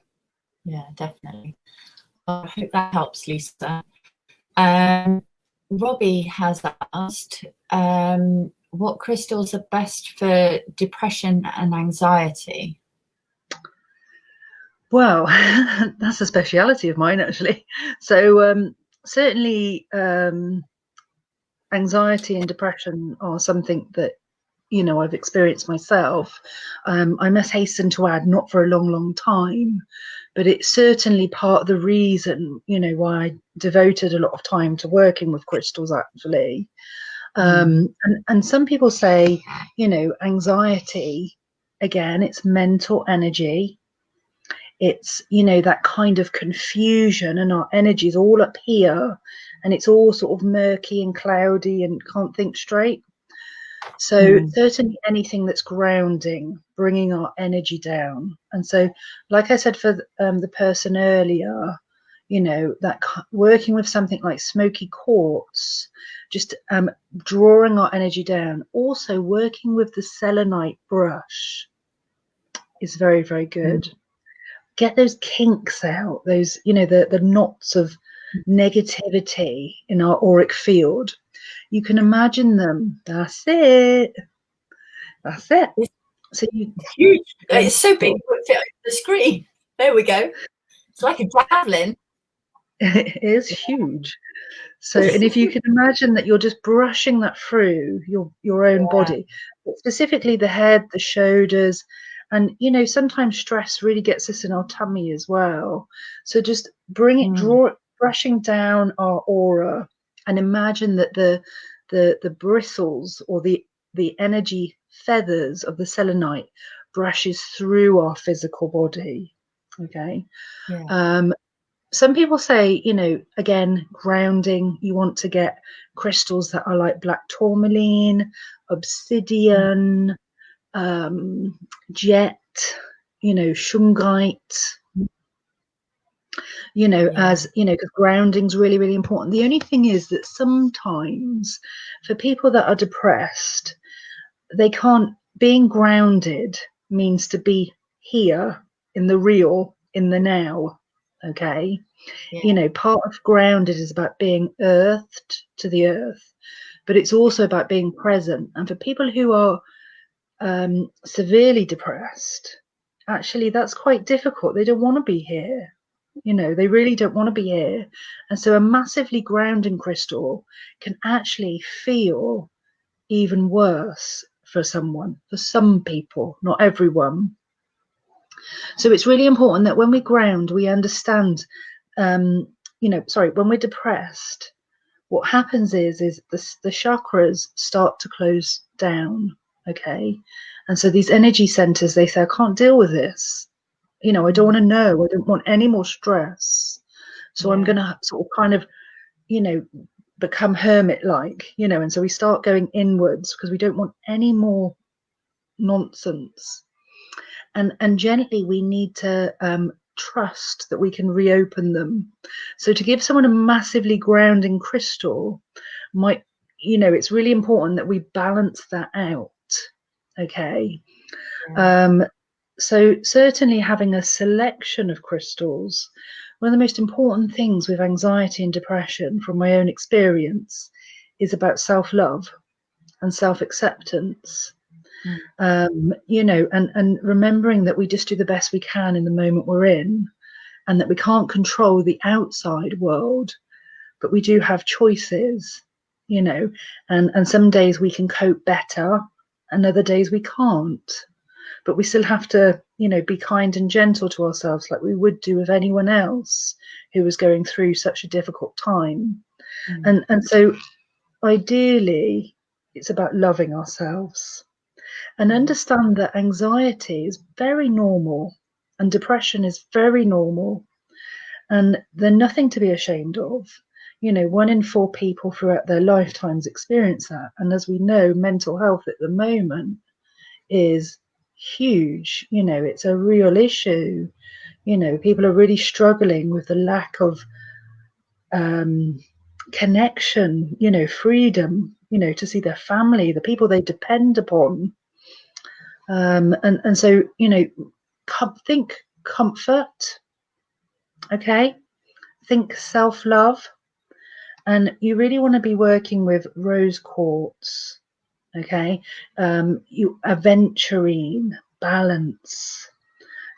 definitely. I hope that helps, Lisa. Robbie has asked, what crystals are best for depression and anxiety? Well, that's a speciality of mine, actually. So certainly anxiety and depression are something that, you know, I've experienced myself. I must hasten to add, not for a long, long time, but it's certainly part of the reason, you know, why I devoted a lot of time to working with crystals, actually. And some people say, you know, anxiety, again, it's mental energy. It's, you know, that kind of confusion, and our energy is all up here, and it's all sort of murky and cloudy and can't think straight. So certainly anything that's grounding, bringing our energy down. And so, like I said for the person earlier, you know, that working with something like smoky quartz, just drawing our energy down. Also working with the selenite brush is very, very good. Get those kinks out, those, you know, the knots of negativity in our auric field. You can imagine them. That's it. That's it. So you, huge. It's so big, it would fit over the screen. There we go. It's like a javelin. it is huge. So, and if you can imagine that you're just brushing that through your own body, but specifically the head, the shoulders, and you know, sometimes stress really gets us in our tummy as well. So just bring it, brushing down our aura, and imagine that the bristles or the energy feathers of the selenite brushes through our physical body. Okay. Some people say, you know, again, grounding, you want to get crystals that are like black tourmaline, obsidian, jet, you know, shungite, you know, as, you know, because grounding's really, really important. The only thing is that sometimes for people that are depressed, they can't, being grounded means to be here in the real, in the now. Okay. You know, part of grounded is about being earthed to the earth, but it's also about being present. And for people who are severely depressed, actually that's quite difficult. They don't want to be here. You know, they really don't want to be here. And so a massively grounding crystal can actually feel even worse for someone, for some people, not everyone. So it's really important that when we ground, we understand, you know, sorry, when we're depressed, what happens is the chakras start to close down. Okay. And so these energy centers, they say, I can't deal with this. You know, I don't want to know. I don't want any more stress. So I'm going to sort of kind of, you know, become hermit-like, you know, and so we start going inwards because we don't want any more nonsense. And gently we need to trust that we can reopen them. So to give someone a massively grounding crystal might, you know, it's really important that we balance that out. Okay. So certainly having a selection of crystals, one of the most important things with anxiety and depression from my own experience is about self-love and self-acceptance. You know, and remembering that we just do the best we can in the moment we're in, and that we can't control the outside world, but we do have choices, you know, and some days we can cope better and other days we can't, but we still have to, you know, be kind and gentle to ourselves like we would do with anyone else who was going through such a difficult time. And so ideally it's about loving ourselves. And understand that anxiety is very normal and depression is very normal, and they're nothing to be ashamed of. You know, 1 in 4 people throughout their lifetimes experience that. And as we know, mental health at the moment is huge. You know, it's a real issue. You know, people are really struggling with the lack of connection, you know, freedom, you know, to see their family, the people they depend upon. And so, you know, think comfort, okay? Think self-love, and you really want to be working with rose quartz, okay? You aventurine, balance.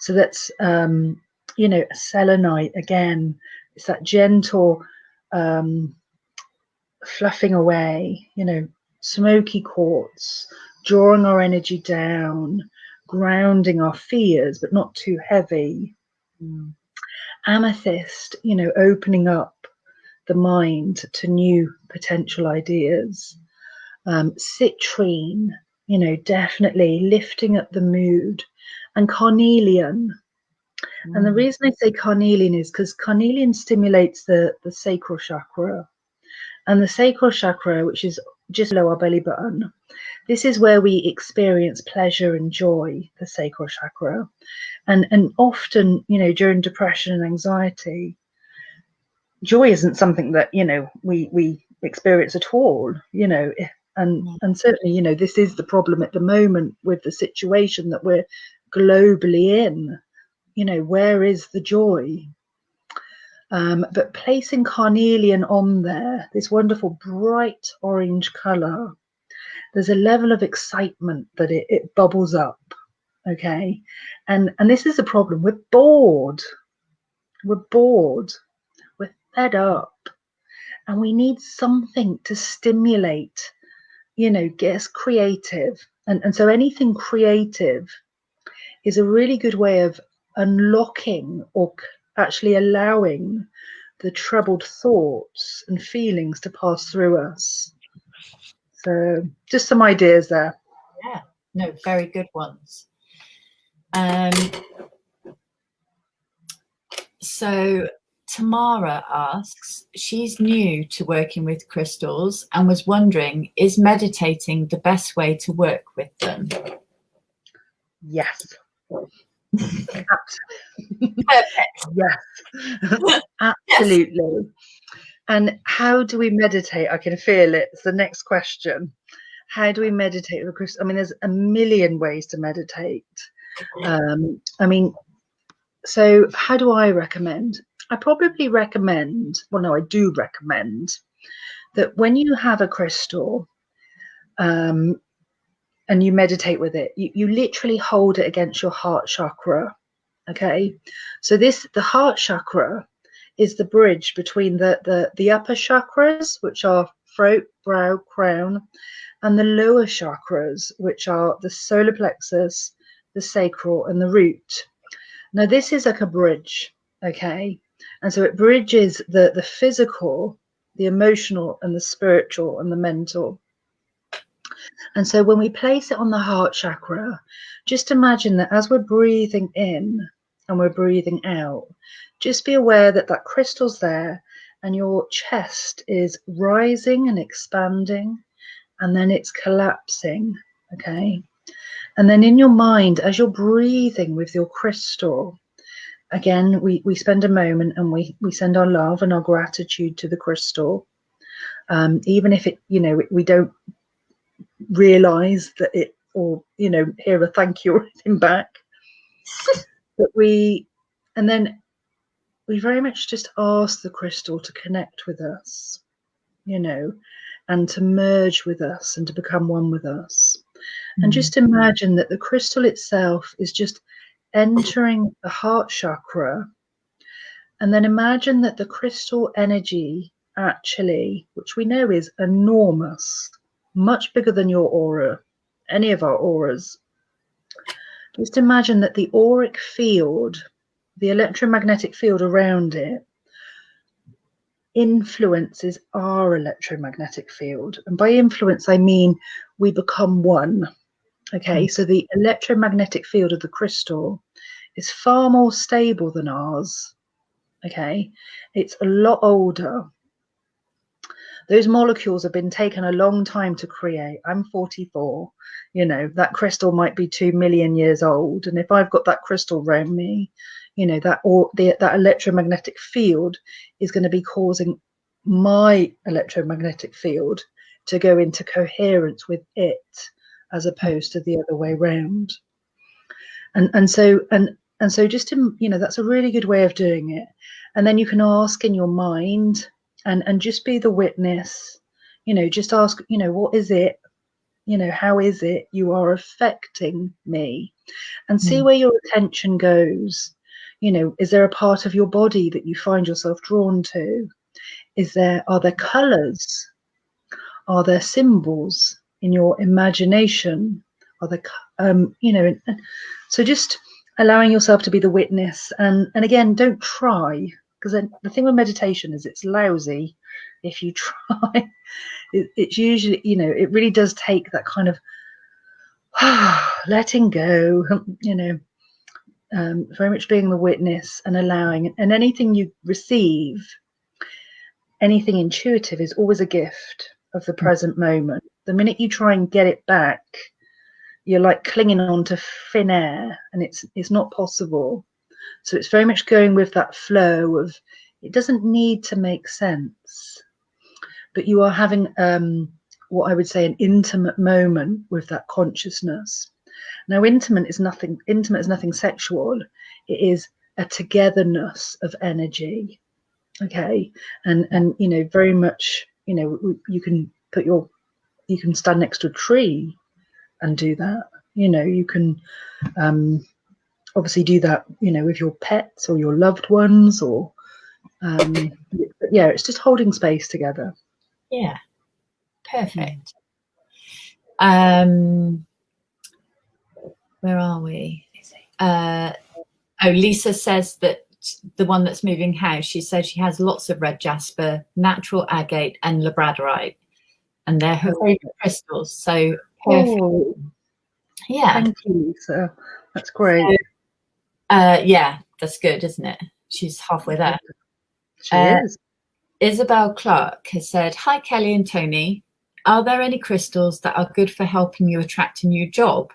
So that's, you know, selenite, again, it's that gentle fluffing away, you know, smoky quartz, drawing our energy down, grounding our fears, but not too heavy. Amethyst, you know, opening up the mind to new potential ideas. Citrine, you know, definitely lifting up the mood. And carnelian. And the reason I say carnelian is because carnelian stimulates the sacral chakra. And the sacral chakra, which is just below our belly button, this is where we experience pleasure and joy, the sacral chakra. And often, you know, during depression and anxiety, joy isn't something that, you know, we experience at all, you know. And certainly, you know, this is the problem at the moment with the situation that we're globally in. You know, where is the joy? But placing carnelian on there, this wonderful bright orange colour, there's a level of excitement that it bubbles up. Okay, and this is a problem. We're bored. We're bored. We're fed up, and we need something to stimulate, you know, get us creative. And so anything creative is a really good way of unlocking or actually allowing the troubled thoughts and feelings to pass through us. So just some ideas there. Yeah, no, very good ones. So Tamara asks, she's new to working with crystals and was wondering, is meditating the best way to work with them? Yes. Perfect. Yes. Absolutely. Yes. And how do we meditate? I can feel it. It's the next question. How do we meditate with crystals? I mean, there's a million ways to meditate. I mean, so how do I recommend? I probably recommend, well, no, I do recommend that when you have a crystal and you meditate with it, you literally hold it against your heart chakra. Okay, so the heart chakra is the bridge between the upper chakras, which are throat, brow, crown, and the lower chakras, which are the solar plexus, the sacral, and the root. Now, this is like a bridge, okay? And so it bridges the physical, the emotional, and the spiritual, and the mental. And so when we place it on the heart chakra, just imagine that as we're breathing in and we're breathing out, just be aware that that crystal's there and your chest is rising and expanding, and then it's collapsing, okay? And then in your mind, as you're breathing with your crystal, again, we spend a moment and we send our love and our gratitude to the crystal. Even if it, you know, we don't realize that it, or, you know, hear a thank you or anything back. But and then we very much just ask the crystal to connect with us, you know, and to merge with us and to become one with us. And just imagine that the crystal itself is just entering the heart chakra. And then imagine that the crystal energy actually, which we know is enormous, much bigger than your aura, any of our auras. Just imagine that the auric field, the electromagnetic field around it, influences our electromagnetic field. And by influence, I mean we become one. Okay, so the electromagnetic field of the crystal is far more stable than ours. Okay, it's a lot older. Those molecules have been taken a long time to create. I'm 44. You know, that crystal might be 2 million years old. And if I've got that crystal around me, you know, that electromagnetic field is going to be causing my electromagnetic field to go into coherence with it, as opposed to the other way around. And so just to, you know, that's a really good way of doing it. And then you can ask in your mind and just be the witness, you know, just ask, you know, what is it, you know, how is it you are affecting me, and see where your attention goes. You know, is there a part of your body that you find yourself drawn to? Are there colors? Are there symbols in your imagination? Are there, you know, so just allowing yourself to be the witness. And again, don't try, because the thing with meditation is it's lousy if you try. It's usually, you know, it really does take that kind of letting go, you know, very much being the witness and allowing. And anything you receive, anything intuitive, is always a gift of the present moment. The minute you try and get it back, you're like clinging on to thin air, and it's not possible. So it's very much going with that flow of, It doesn't need to make sense, but you are having what I would say an intimate moment with that consciousness. Now, intimate is nothing sexual. It is a togetherness of energy. Okay, and you know, very much, you know, you can stand next to a tree and do that. You know, you can obviously do that, you know, with your pets or your loved ones, or yeah, it's just holding space together. Yeah, perfect. Where are we? Lisa says that the one that's moving house, she says she has lots of red jasper, natural agate, and labradorite, and they're her favorite crystals. So perfect. Yeah, thank you, Lisa. That's great. Yeah, that's good, isn't it? She's halfway there. She is. Isabel Clark has said, "Hi, Kelly and Tony. Are there any crystals that are good for helping you attract a new job?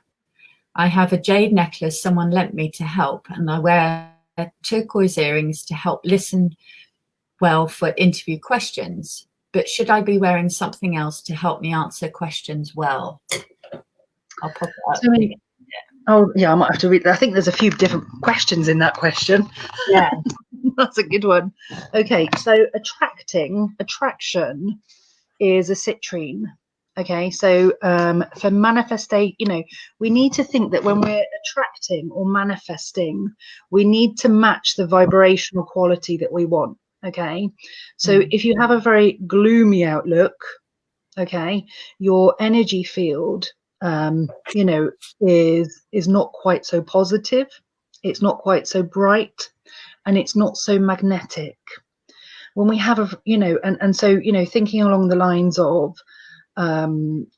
I have a jade necklace someone lent me to help, and I wear turquoise earrings to help listen well for interview questions. But should I be wearing something else to help me answer questions well?" I'll pop it up. Oh, yeah, I might have to read that. I think there's a few different questions in that question. Yeah. That's a good one. Okay, so attraction is a citrine. Okay, so for manifestation, you know, we need to think that when we're attracting or manifesting, we need to match the vibrational quality that we want. Okay, so if you have a very gloomy outlook, okay, your energy field, you know, is not quite so positive, it's not quite so bright, and it's not so magnetic. When we have a, you know, and so, you know, thinking along the lines of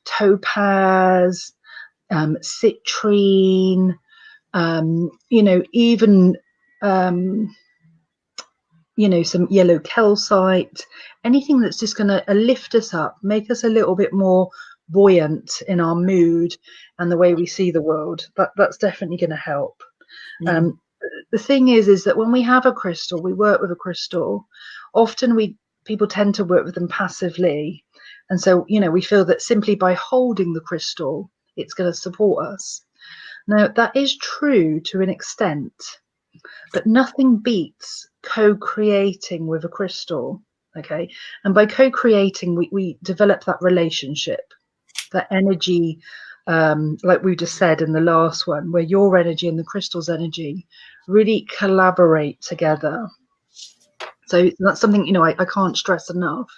topaz, citrine, you know, even you know, some yellow calcite, anything that's just going to lift us up, make us a little bit more buoyant in our mood and the way we see the world. That's definitely going to help. The thing is that when we have a crystal, we work with a crystal, often people tend to work with them passively. And so, you know, we feel that simply by holding the crystal, it's going to support us. Now, that is true to an extent, but nothing beats co-creating with a crystal. Okay, and by co-creating, we develop that relationship, that energy, like we just said in the last one, where your energy and the crystal's energy really collaborate together. So that's something, you know, I can't stress enough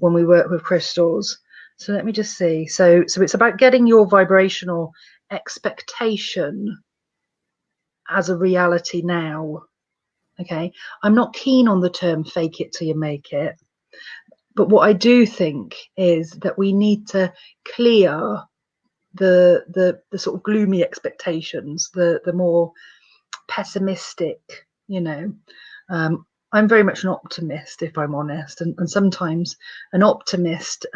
when we work with crystals. So let me just see. So it's about getting your vibrational expectation as a reality now. Okay, I'm not keen on the term fake it till you make it, but what I do think is that we need to clear the sort of gloomy expectations, the more pessimistic, you know. I'm very much an optimist, if I'm honest, and sometimes an optimist,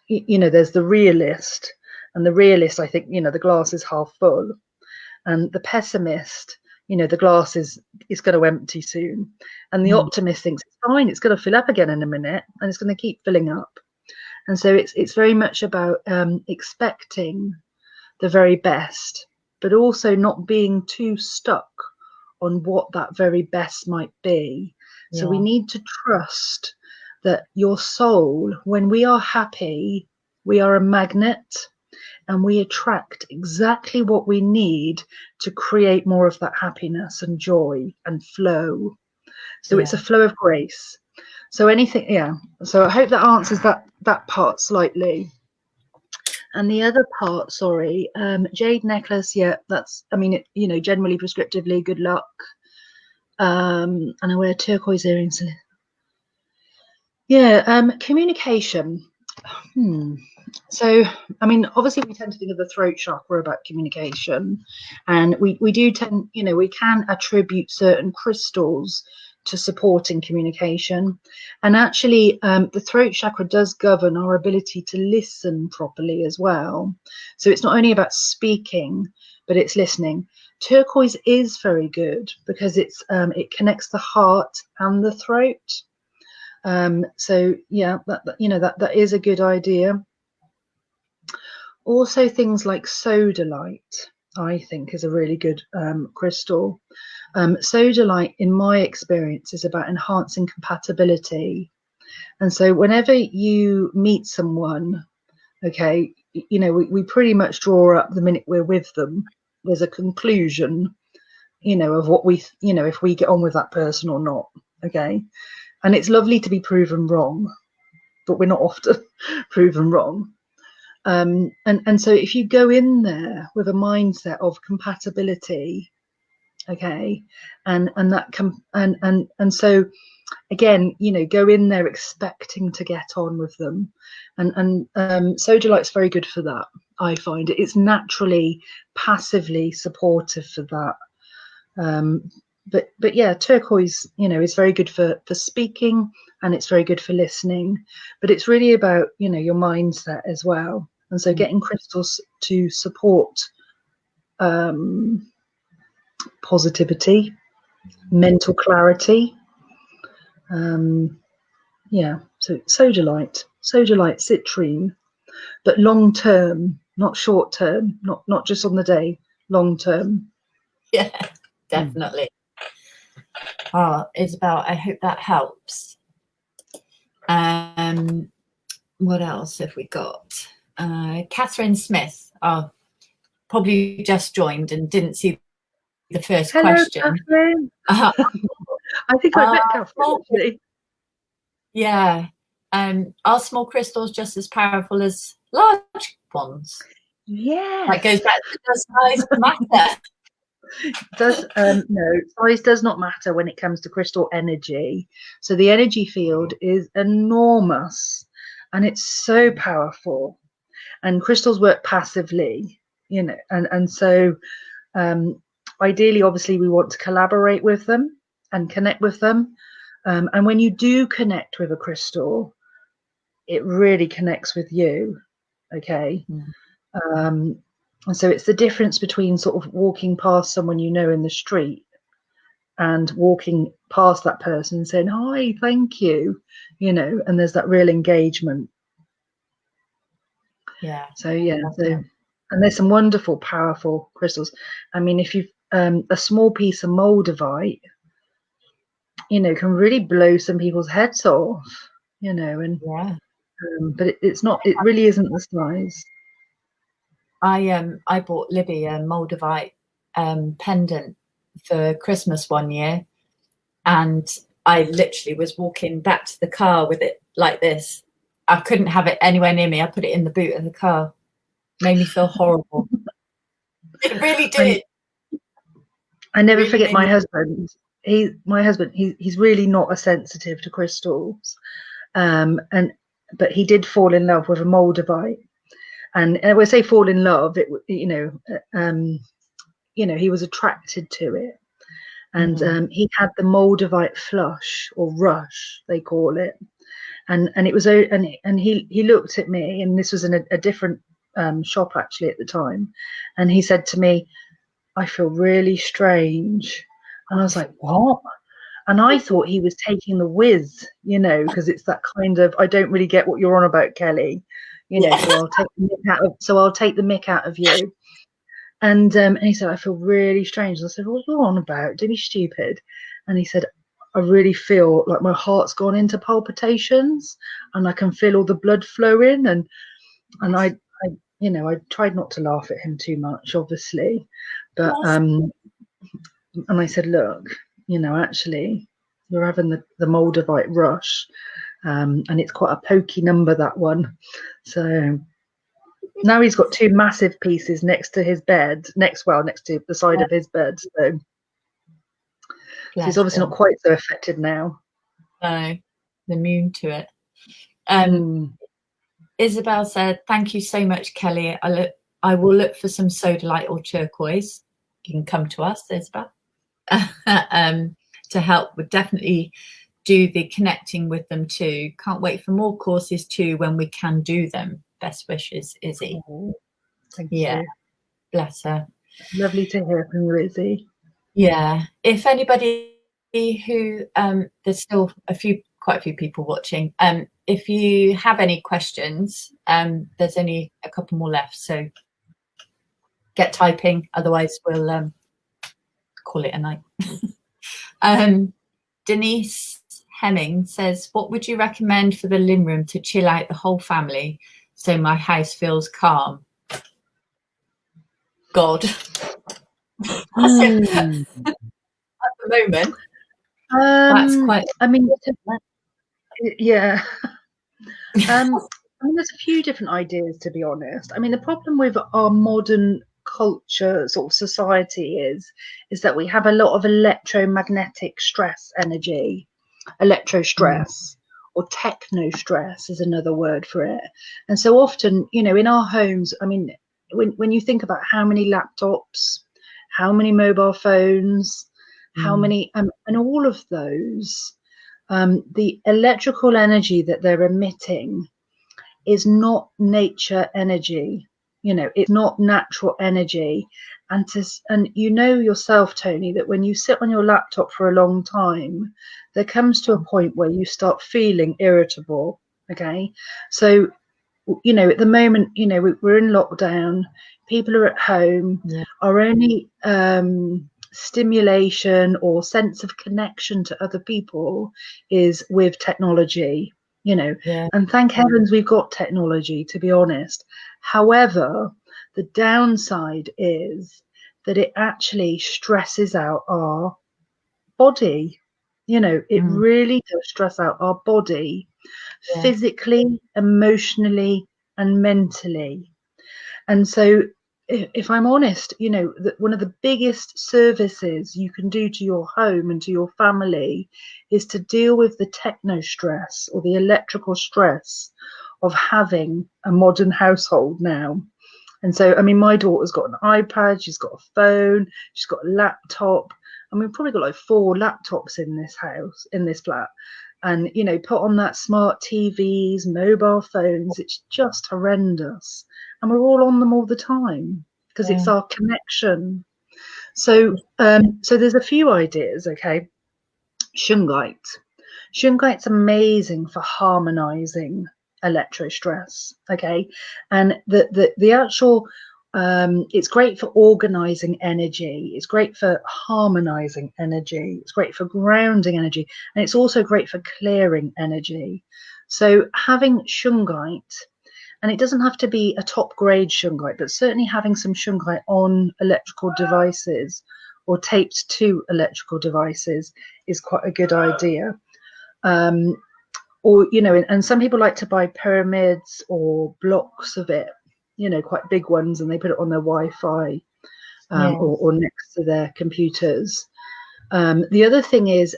you know, there's the realist, and the realist, I think, you know, the glass is half full, and the pessimist, you know, the glass is going to empty soon, and the optimist thinks it's fine, it's going to fill up again in a minute, and it's going to keep filling up. And so it's very much about expecting the very best, but also not being too stuck on what that very best might be. So we need to trust that your soul, when we are happy, we are a magnet, and we attract exactly what we need to create more of that happiness and joy and flow. So it's a flow of grace. So anything, yeah. So I hope that answers that part slightly. And the other part, sorry, jade necklace, yeah, that's, I mean, you know, generally prescriptively, good luck. And I wear turquoise earrings. Yeah, communication. So, I mean, obviously we tend to think of the throat chakra about communication, and we do tend, you know, we can attribute certain crystals to supporting communication. And actually, the throat chakra does govern our ability to listen properly as well. So it's not only about speaking, but it's listening. turquoise is very good because it connects the heart and the throat. So yeah, that is a good idea. Also, things like sodalite, I think, is a really good crystal. Sodalite, in my experience, is about enhancing compatibility. And so whenever you meet someone, okay, we pretty much draw up the minute we're with them. There's a conclusion, of what if we get on with that person or not. Okay. And it's lovely to be proven wrong, but we're not often proven wrong. And so if you go in there with a mindset of compatibility, okay, and so again, go in there expecting to get on with them, and sodalite's very good for that. I find it's naturally passively supportive for that. But yeah, turquoise, is very good for speaking, and it's very good for listening. But it's really about your mindset as well. And so getting crystals to support positivity, mental clarity. Yeah, so sodalite, citrine, but long term, not short term, not just on the day, long term. Yeah, definitely. Oh, Isabel, I hope that helps. What else have we got? Catherine Smith, probably just joined and didn't see the first question. Catherine. I think I met Catherine actually. Yeah. Are small crystals just as powerful as large ones? Yes. That goes back to does size matter? No, size does not matter when it comes to crystal energy. So the energy field is enormous and it's so powerful, and crystals work passively, and so ideally, obviously, we want to collaborate with them and connect with them. And when you do connect with a crystal, it really connects with you. Okay. And so it's the difference between sort of walking past someone in the street and walking past that person and saying, hi, thank you, and there's that real engagement. Yeah. So, yeah. And there's some wonderful, powerful crystals. I mean, if you've a small piece of moldavite, can really blow some people's heads off, and yeah. But it's not. It really isn't the size. I bought Libby a moldavite pendant for Christmas one year, and I literally was walking back to the car with it like this. I couldn't have it anywhere near me. I put it in the boot of the car. Made me feel horrible. It really did. I never forget my husband. He's really not as sensitive to crystals, but he did fall in love with a moldavite. And when I say fall in love, he was attracted to it, and he had the moldavite flush or rush, they call it, and it was and he looked at me, and this was in a different shop actually at the time, and he said to me, I feel really strange. And I was like, what? And I thought he was taking the whiz, because it's that kind of, I don't really get what you're on about, Kelly, so I'll take the mick out of you. And he said, I feel really strange. And I said, what are you on about? Don't be stupid. And he said, I really feel like my heart's gone into palpitations and I can feel all the blood flowing. And I tried not to laugh at him too much, obviously. But, and I said, look, actually, you're having the moldavite rush. And it's quite a pokey number, that one. So now he's got two massive pieces next to his bed, next to the side of his bed. So he's obviously not quite so affected now. No, immune to it. Isabel said, thank you so much, Kelly. I will look for some sodalite or turquoise. You can come to us, Isabel, to help. We'll definitely do the connecting with them too. Can't wait for more courses too when we can do them. Best wishes, Izzy. Thank you. Bless her. Lovely to hear from you, Izzy. Yeah, if anybody who there's still quite a few people watching. If you have any questions, there's only a couple more left, so get typing. Otherwise, we'll call it a night. Denise Hemming says, "What would you recommend for the living room to chill out the whole family so my house feels calm?" God. At the moment, that's quite. I mean, yeah. I mean, there's a few different ideas, to be honest. I mean, the problem with our modern culture, sort of society, is that we have a lot of electromagnetic stress energy, electro stress, or techno stress is another word for it. And so often, you know, in our homes, I mean, when you think about how many laptops, how many mobile phones, how many, and all of those, the electrical energy that they're emitting is not nature energy. You know, it's not natural energy. And you know yourself, Tony, that when you sit on your laptop for a long time, there comes to a point where you start feeling irritable. Okay, so you know, at the moment, you know, we're in lockdown, people are at home. Our only stimulation or sense of connection to other people is with technology, you know, and thank heavens we've got technology, to be honest. However, the downside is that it actually stresses out our body. You know, it really does stress out our body physically, emotionally, and mentally. And so, if I'm honest, you know, one of the biggest services you can do to your home and to your family is to deal with the techno stress or the electrical stress of having a modern household now. And so, I mean, my daughter's got an iPad, she's got a phone, she's got a laptop. And we've probably got like 4 laptops in this house, in this flat. And, you know, put on that smart TVs, mobile phones, it's just horrendous. And we're all on them all the time because it's our connection. So, so there's a few ideas, okay? Shungite. Shungite's amazing for harmonizing electrostress, okay? And the actual it's great for organizing energy, it's great for harmonizing energy, it's great for grounding energy, and it's also great for clearing energy. So having shungite, and it doesn't have to be a top grade shungite, but certainly having some shungite on electrical devices or taped to electrical devices is quite a good idea. Or, you know, and some people like to buy pyramids or blocks of it, you know, quite big ones, and they put it on their Wi-Fi or next to their computers. The other thing is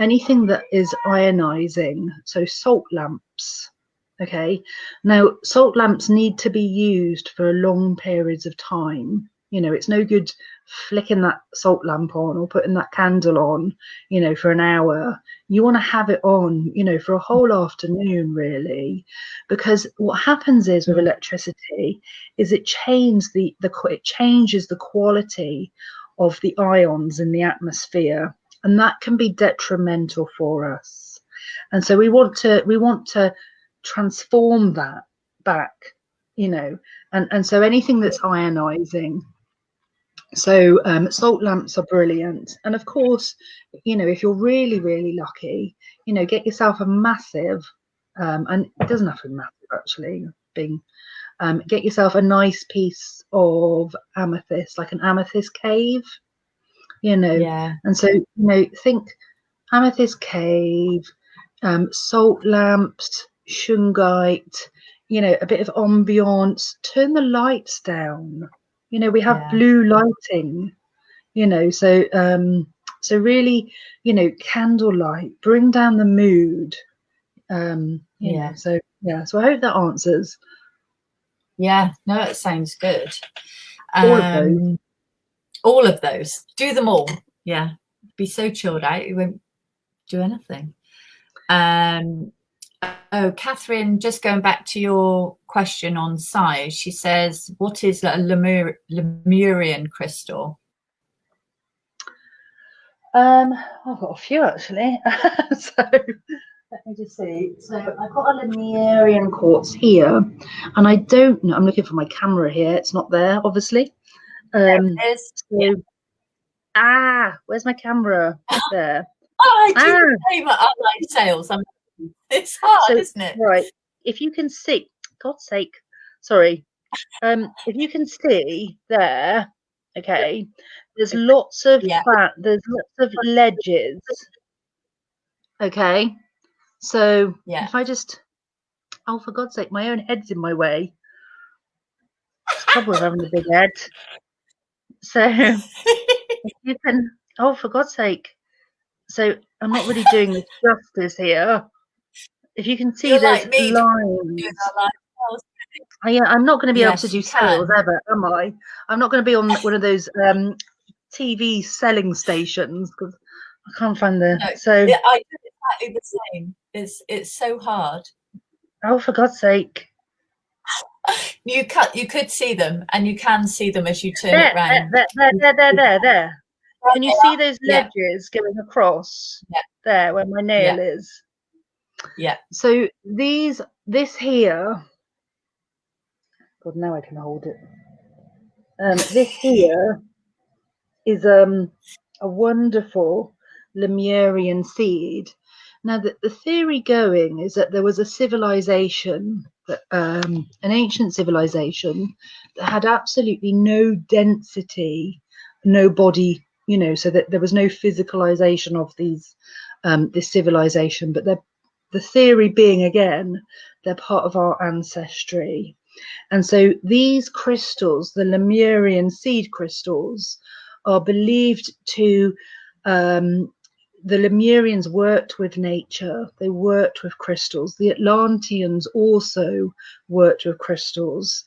anything that is ionizing, so salt lamps. Okay, now salt lamps need to be used for long periods of time. You know, it's no good flicking that salt lamp on or putting that candle on, you know, for an hour. You want to have it on, you know, for a whole afternoon, really, because what happens is with electricity is it changes the quality of the ions in the atmosphere, and that can be detrimental for us. And so we want to transform that back, you know, and so anything that's ionizing. So salt lamps are brilliant. And of course, you know, if you're really, really lucky, you know, get yourself a massive, and it doesn't have to be massive actually, get yourself a nice piece of amethyst, like an amethyst cave, you know. And so, you know, think amethyst cave, salt lamps, shungite, you know, a bit of ambiance, turn the lights down. You know, we have blue lighting, you know, so so really, you know, candlelight, bring down the mood. You know, so yeah, so I hope that answers. Yeah, no, it sounds good. All of those. All of those. Do them all. Yeah. Be so chilled out, you won't do anything. Oh, Catherine, just going back to your question on size, she says, what is a Lemurian crystal? I've got a few actually. So let me just see. So I've got a Lemurian quartz here, and I don't know. I'm looking for my camera here. It's not there, obviously. So, where's my camera? There. Oh, I do the same at online sales. It's hard, isn't it? Right. If you can see, God's sake, sorry. If you can see there, okay, there's lots of there's lots of ledges. Okay. So if I just, oh, for God's sake, my own head's in my way. It's the trouble with having a big head. So if you can, oh, for God's sake. So I'm not really doing this justice here. If you can see, there's lines. I'm not going to be able to do sales ever, am I? I'm not going to be on one of those TV selling stations because I can't find the. No, so I do exactly the same. It's so hard. Oh, for God's sake! You could see them, and you can see them as you turn it round. There. Can you see those ledges going across? There, where my nail is. Yeah. So this here. God, now I can hold it. This here is a wonderful Lemurian seed. Now, the theory going is that there was a civilization, an ancient civilization, that had absolutely no density, no body, so that there was no physicalization of this civilization. But the theory being, again, they're part of our ancestry. And so these crystals, the Lemurian seed crystals, are believed to, the Lemurians worked with nature, they worked with crystals. The Atlanteans also worked with crystals.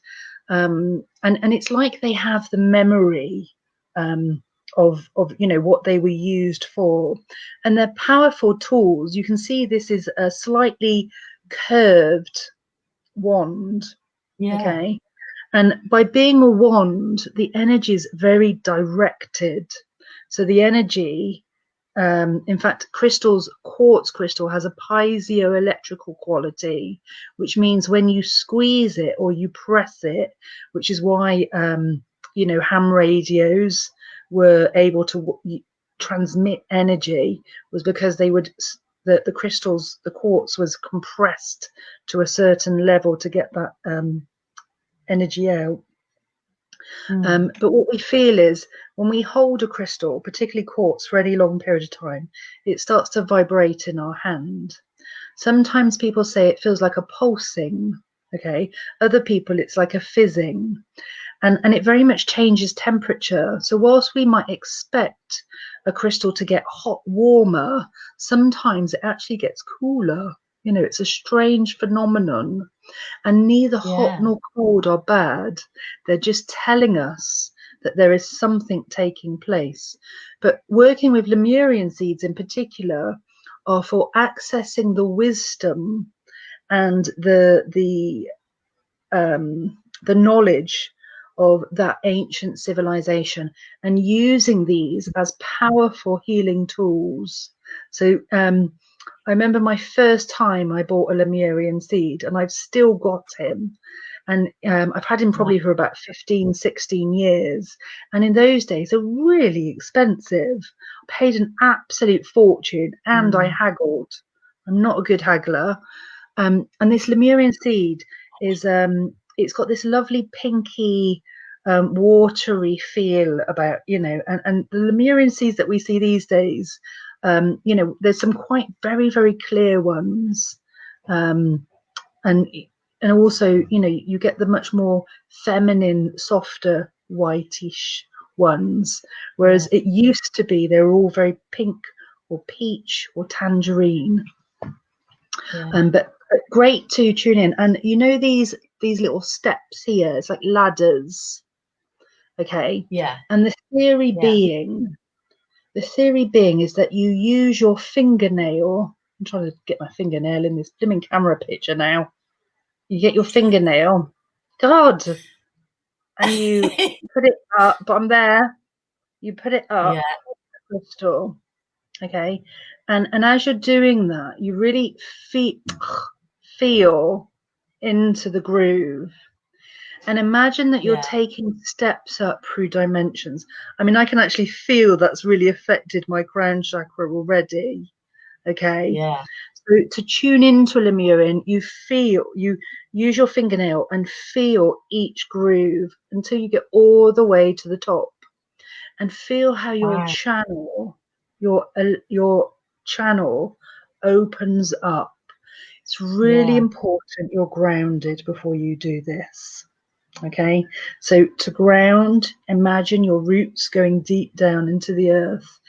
And it's like they have the memory of what they were used for. And they're powerful tools. You can see this is a slightly curved wand. Okay. And by being a wand, the energy is very directed. So the energy, in fact, quartz crystal has a piezoelectrical quality, which means when you squeeze it or you press it, which is why, ham radios were able to transmit energy, was because they would, the crystals, the quartz was compressed to a certain level to get that energy out. But what we feel is when we hold a crystal, particularly quartz, for any long period of time, it starts to vibrate in our hand. Sometimes people say it feels like a pulsing. Okay. Other people, it's like a fizzing. And it very much changes temperature. So whilst we might expect a crystal to get warmer, sometimes it actually gets cooler. It's a strange phenomenon. And neither hot nor cold are bad. They're just telling us that there is something taking place. But working with Lemurian seeds in particular are for accessing the wisdom and the knowledge of that ancient civilization, and using these as powerful healing tools. So I remember my first time I bought a Lemurian seed, and I've still got him. And I've had him probably for about 15, 16 years. And in those days, they're really expensive. I paid an absolute fortune, and I haggled. I'm not a good haggler. And this Lemurian seed is, it's got this lovely pinky, watery feel about, and the Lemurian seeds that we see these days, there's some quite very, very clear ones. And also, you get the much more feminine, softer, whitish ones. Whereas it used to be, they were all very pink or peach or tangerine. But great to tune in. And these little steps here, it's like ladders. Okay. And the theory being is that you use your fingernail, I'm trying to get my fingernail in this blooming camera picture now. You get your fingernail, God, and you put it up. But I'm there. You put it up, Yeah. crystal. Okay, and as you're doing that, you really feel into the groove. And imagine that you're taking steps up through dimensions. I mean, I can actually feel that's really affected my crown chakra already. Okay. Yeah. So to tune into Lemurin, you use your fingernail and feel each groove until you get all the way to the top, and feel how your channel opens up. It's really important you're grounded before you do this. Okay, so to ground, imagine your roots going deep down into the earth.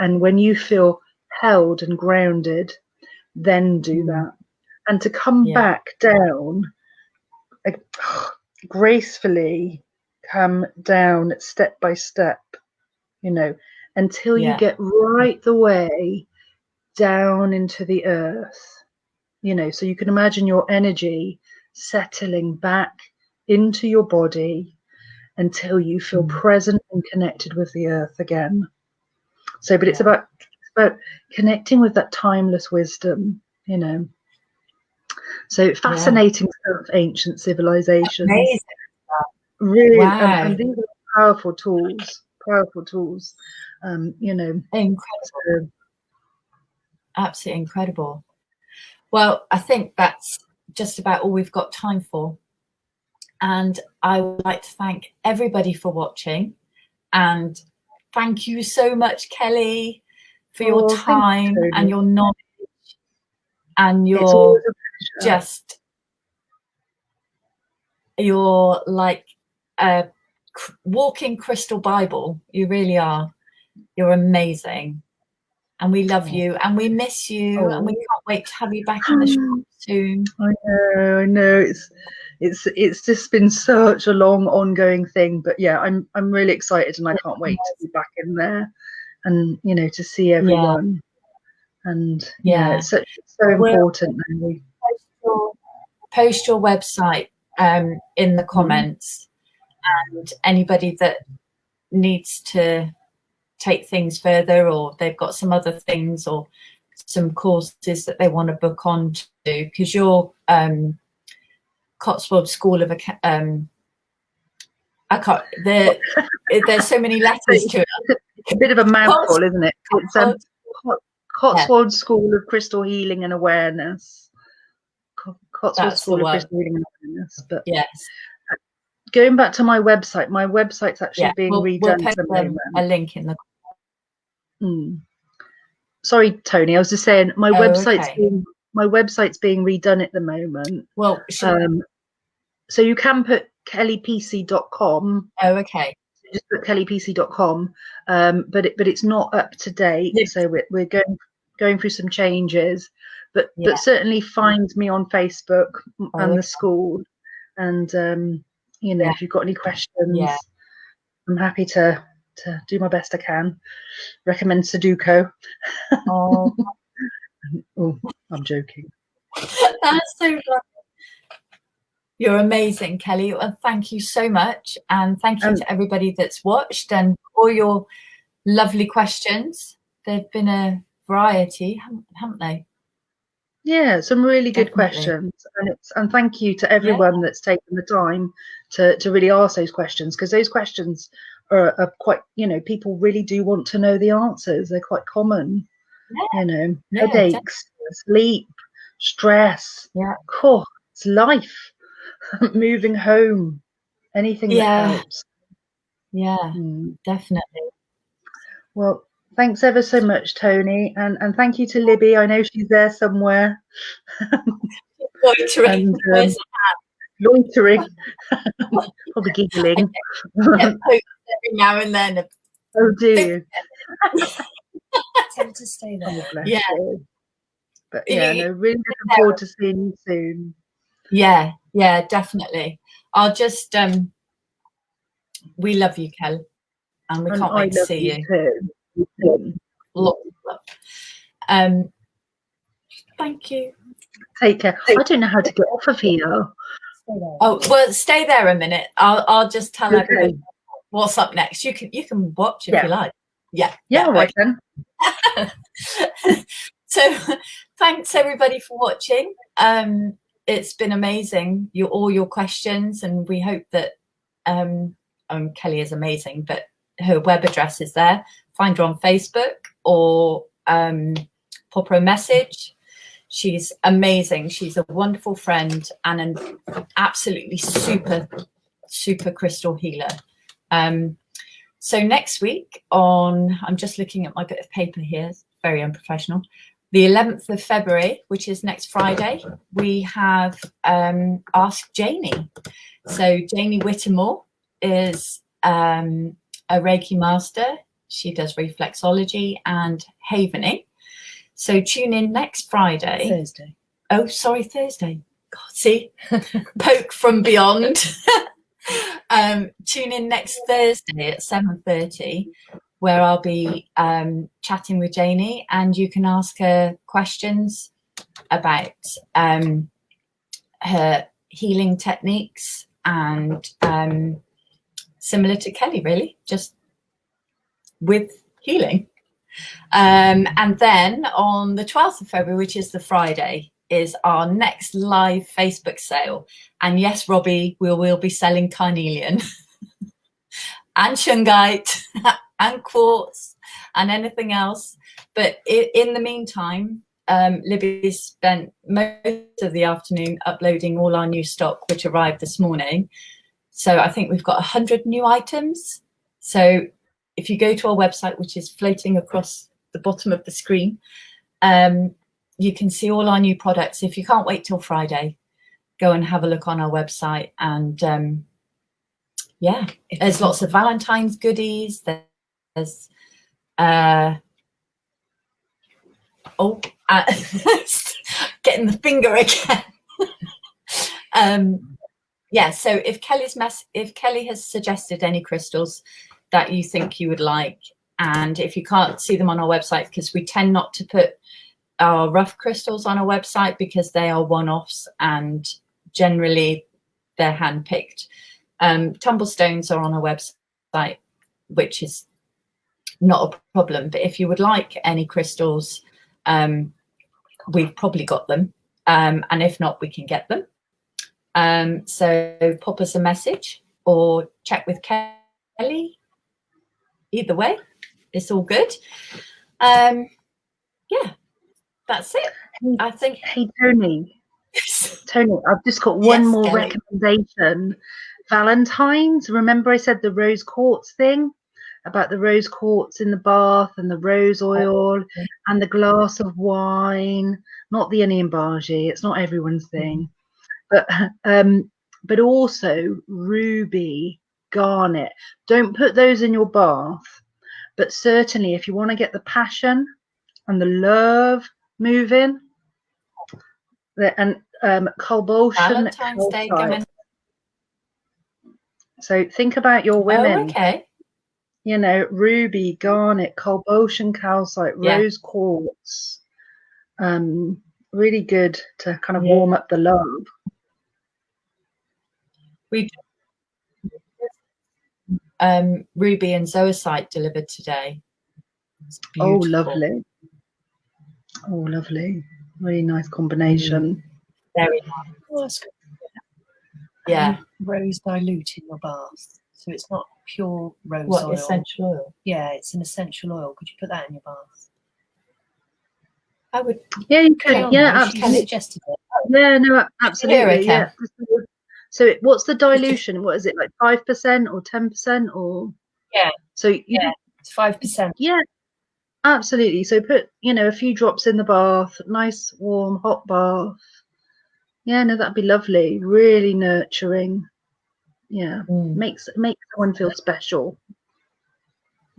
And when you feel held and grounded, then do that. And to come back down, gracefully come down step by step, until you get right the way down into the earth, so you can imagine your energy settling back into your body until you feel present and connected with the earth again. So, but it's about connecting with that timeless wisdom, So fascinating stuff, ancient civilizations. Amazing. Really, Wow. and these are powerful tools. Incredible. So, absolutely incredible. Well, I think that's just about all we've got time for. And I would like to thank everybody for watching. And thank you so much, Kelly, for your time and your knowledge and your you're like a walking crystal Bible. You really are. You're amazing. And we love you and we miss you and we can't wait to have you back in the show soon. I know. It's just been such a long ongoing thing, but yeah, I'm really excited and I can't wait to be back in there and to see everyone. And it's so important. Post your website in the comments, and anybody that needs to take things further, or they've got some other things or some courses that they want to book on to, because your Cotswold School of there's so many letters to it. It's a bit of a mouthful, isn't it? It's Cotswold School of Crystal Healing and Awareness. Cotswold School of Crystal Healing and Awareness. But yes, going back to my website's actually being redone. We'll put a link in the. Sorry, Tony. I was just saying my website's being redone at the moment. Well, so you can put kellypc.com. Oh, okay. Just put kellypc.com, but it's not up to date. So we're going through some changes. But certainly find me on Facebook and the school. And if you've got any questions, I'm happy to do my best I can. Recommend Sudoku. Oh, I'm joking. That's so funny. You're amazing, Kelly, and thank you so much. And thank you to everybody that's watched and all your lovely questions. They've been a variety, haven't they? Yeah, some really good questions, and thank you to everyone that's taken the time to really ask those questions, because those questions are quite, people really do want to know the answers. They're quite common, headaches, sleep, stress, it's life, moving home, anything that helps. Definitely. Well, thanks ever so much, Tony, and thank you to Libby. I know she's there somewhere. Loitering. Loitering. Probably giggling. Every now and then. Oh, do you? Tend to stay there. Oh, bless you. But really looking forward to seeing you soon. Yeah, definitely. I'll just we love you, Kel, and we can't wait to see you. Too. Lots of love. Thank you. Take care. I don't know how to get off of here. Oh, well, stay there a minute. I'll just tell Okay. everyone what's up next. You can watch if you like. Yeah. All right then. So thanks everybody for watching. It's been amazing, all your questions, and we hope that Kelly is amazing, but her web address is there. Find her on Facebook or pop her a message. She's amazing. She's a wonderful friend and an absolutely super crystal healer. So next week I'm just looking at my bit of paper here, it's very unprofessional. The 11th of February, which is next Friday, we have Ask Janie. So Janie Whittemore is a Reiki master. She does reflexology and havening. So tune in next Friday. Thursday. Oh, sorry, Thursday. God, see, poke from beyond. Tune in next Thursday at 7:30, where I'll be chatting with Janie, and you can ask her questions about her healing techniques and similar to Kelly, really, just with healing. And then on the 12th of February, which is the Friday, is our next live Facebook sale. And yes, Robbie, we'll be selling carnelian and shungite and quartz and anything else. But in the meantime, Libby spent most of the afternoon uploading all our new stock, which arrived this morning. So I think we've got 100 new items. So if you go to our website, which is floating across the bottom of the screen, you can see all our new products. If you can't wait till Friday, go and have a look on our website. And yeah, there's lots of Valentine's goodies. There's getting the finger again. Yeah, so if Kelly has suggested any crystals that you think you would like, and if you can't see them on our website, because we tend not to put our rough crystals on our website because they are one-offs and generally they're hand-picked. Tumblestones are on our website, which is not a problem, but if you would like any crystals, we've probably got them, and if not, we can get them. So pop us a message or check with Kelly. Either way, it's all good. Yeah, that's it. I think. Hey, Tony, I've just got one more Kelly. recommendation. Valentine's. Remember I said the rose quartz thing about the rose quartz in the bath and the rose oil and the glass of wine, not the onion bhaji. It's not everyone's thing. But also ruby, garnet. Don't put those in your bath, but certainly if you want to get the passion and the love moving, and Colbolshan Valentine's Day coming. So think about your women. Oh, okay. You know, ruby, garnet, Colbolshan calcite, rose quartz. Really good to kind of warm up the love. We ruby and zoisite delivered today. Oh, lovely. Oh, lovely. Really nice combination. Very nice. Oh, that's good. Yeah. Rose dilute in your bath. So it's not pure rose oil. Essential oil? Yeah, it's an essential oil. Could you put that in your bath? I would. Yeah, you could. Yeah, absolutely. Suggested it. Yeah, no, absolutely. Yeah. So what's the dilution? What is it, like 5% or 10% or? Yeah. So it's 5%. Yeah, absolutely. So put, a few drops in the bath, nice warm hot bath. Yeah, no, that'd be lovely. Really nurturing. Yeah, makes someone feel special.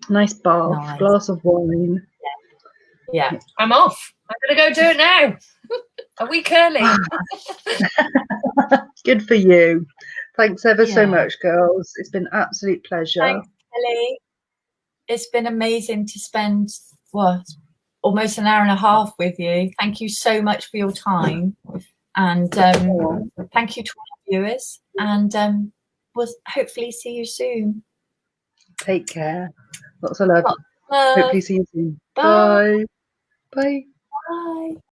Nice bath, glass of wine. Yeah. I'm off. I'm gonna go do it now. A week early. Good for you. Thanks ever so much, girls. It's been an absolute pleasure. Thanks, Kelly. It's been amazing to spend almost an hour and a half with you. Thank you so much for your time, and thank you to all our viewers, and we'll hopefully see you soon. Take care. Lots of love. Love. Hopefully see you soon. Bye. Bye. Bye. Bye.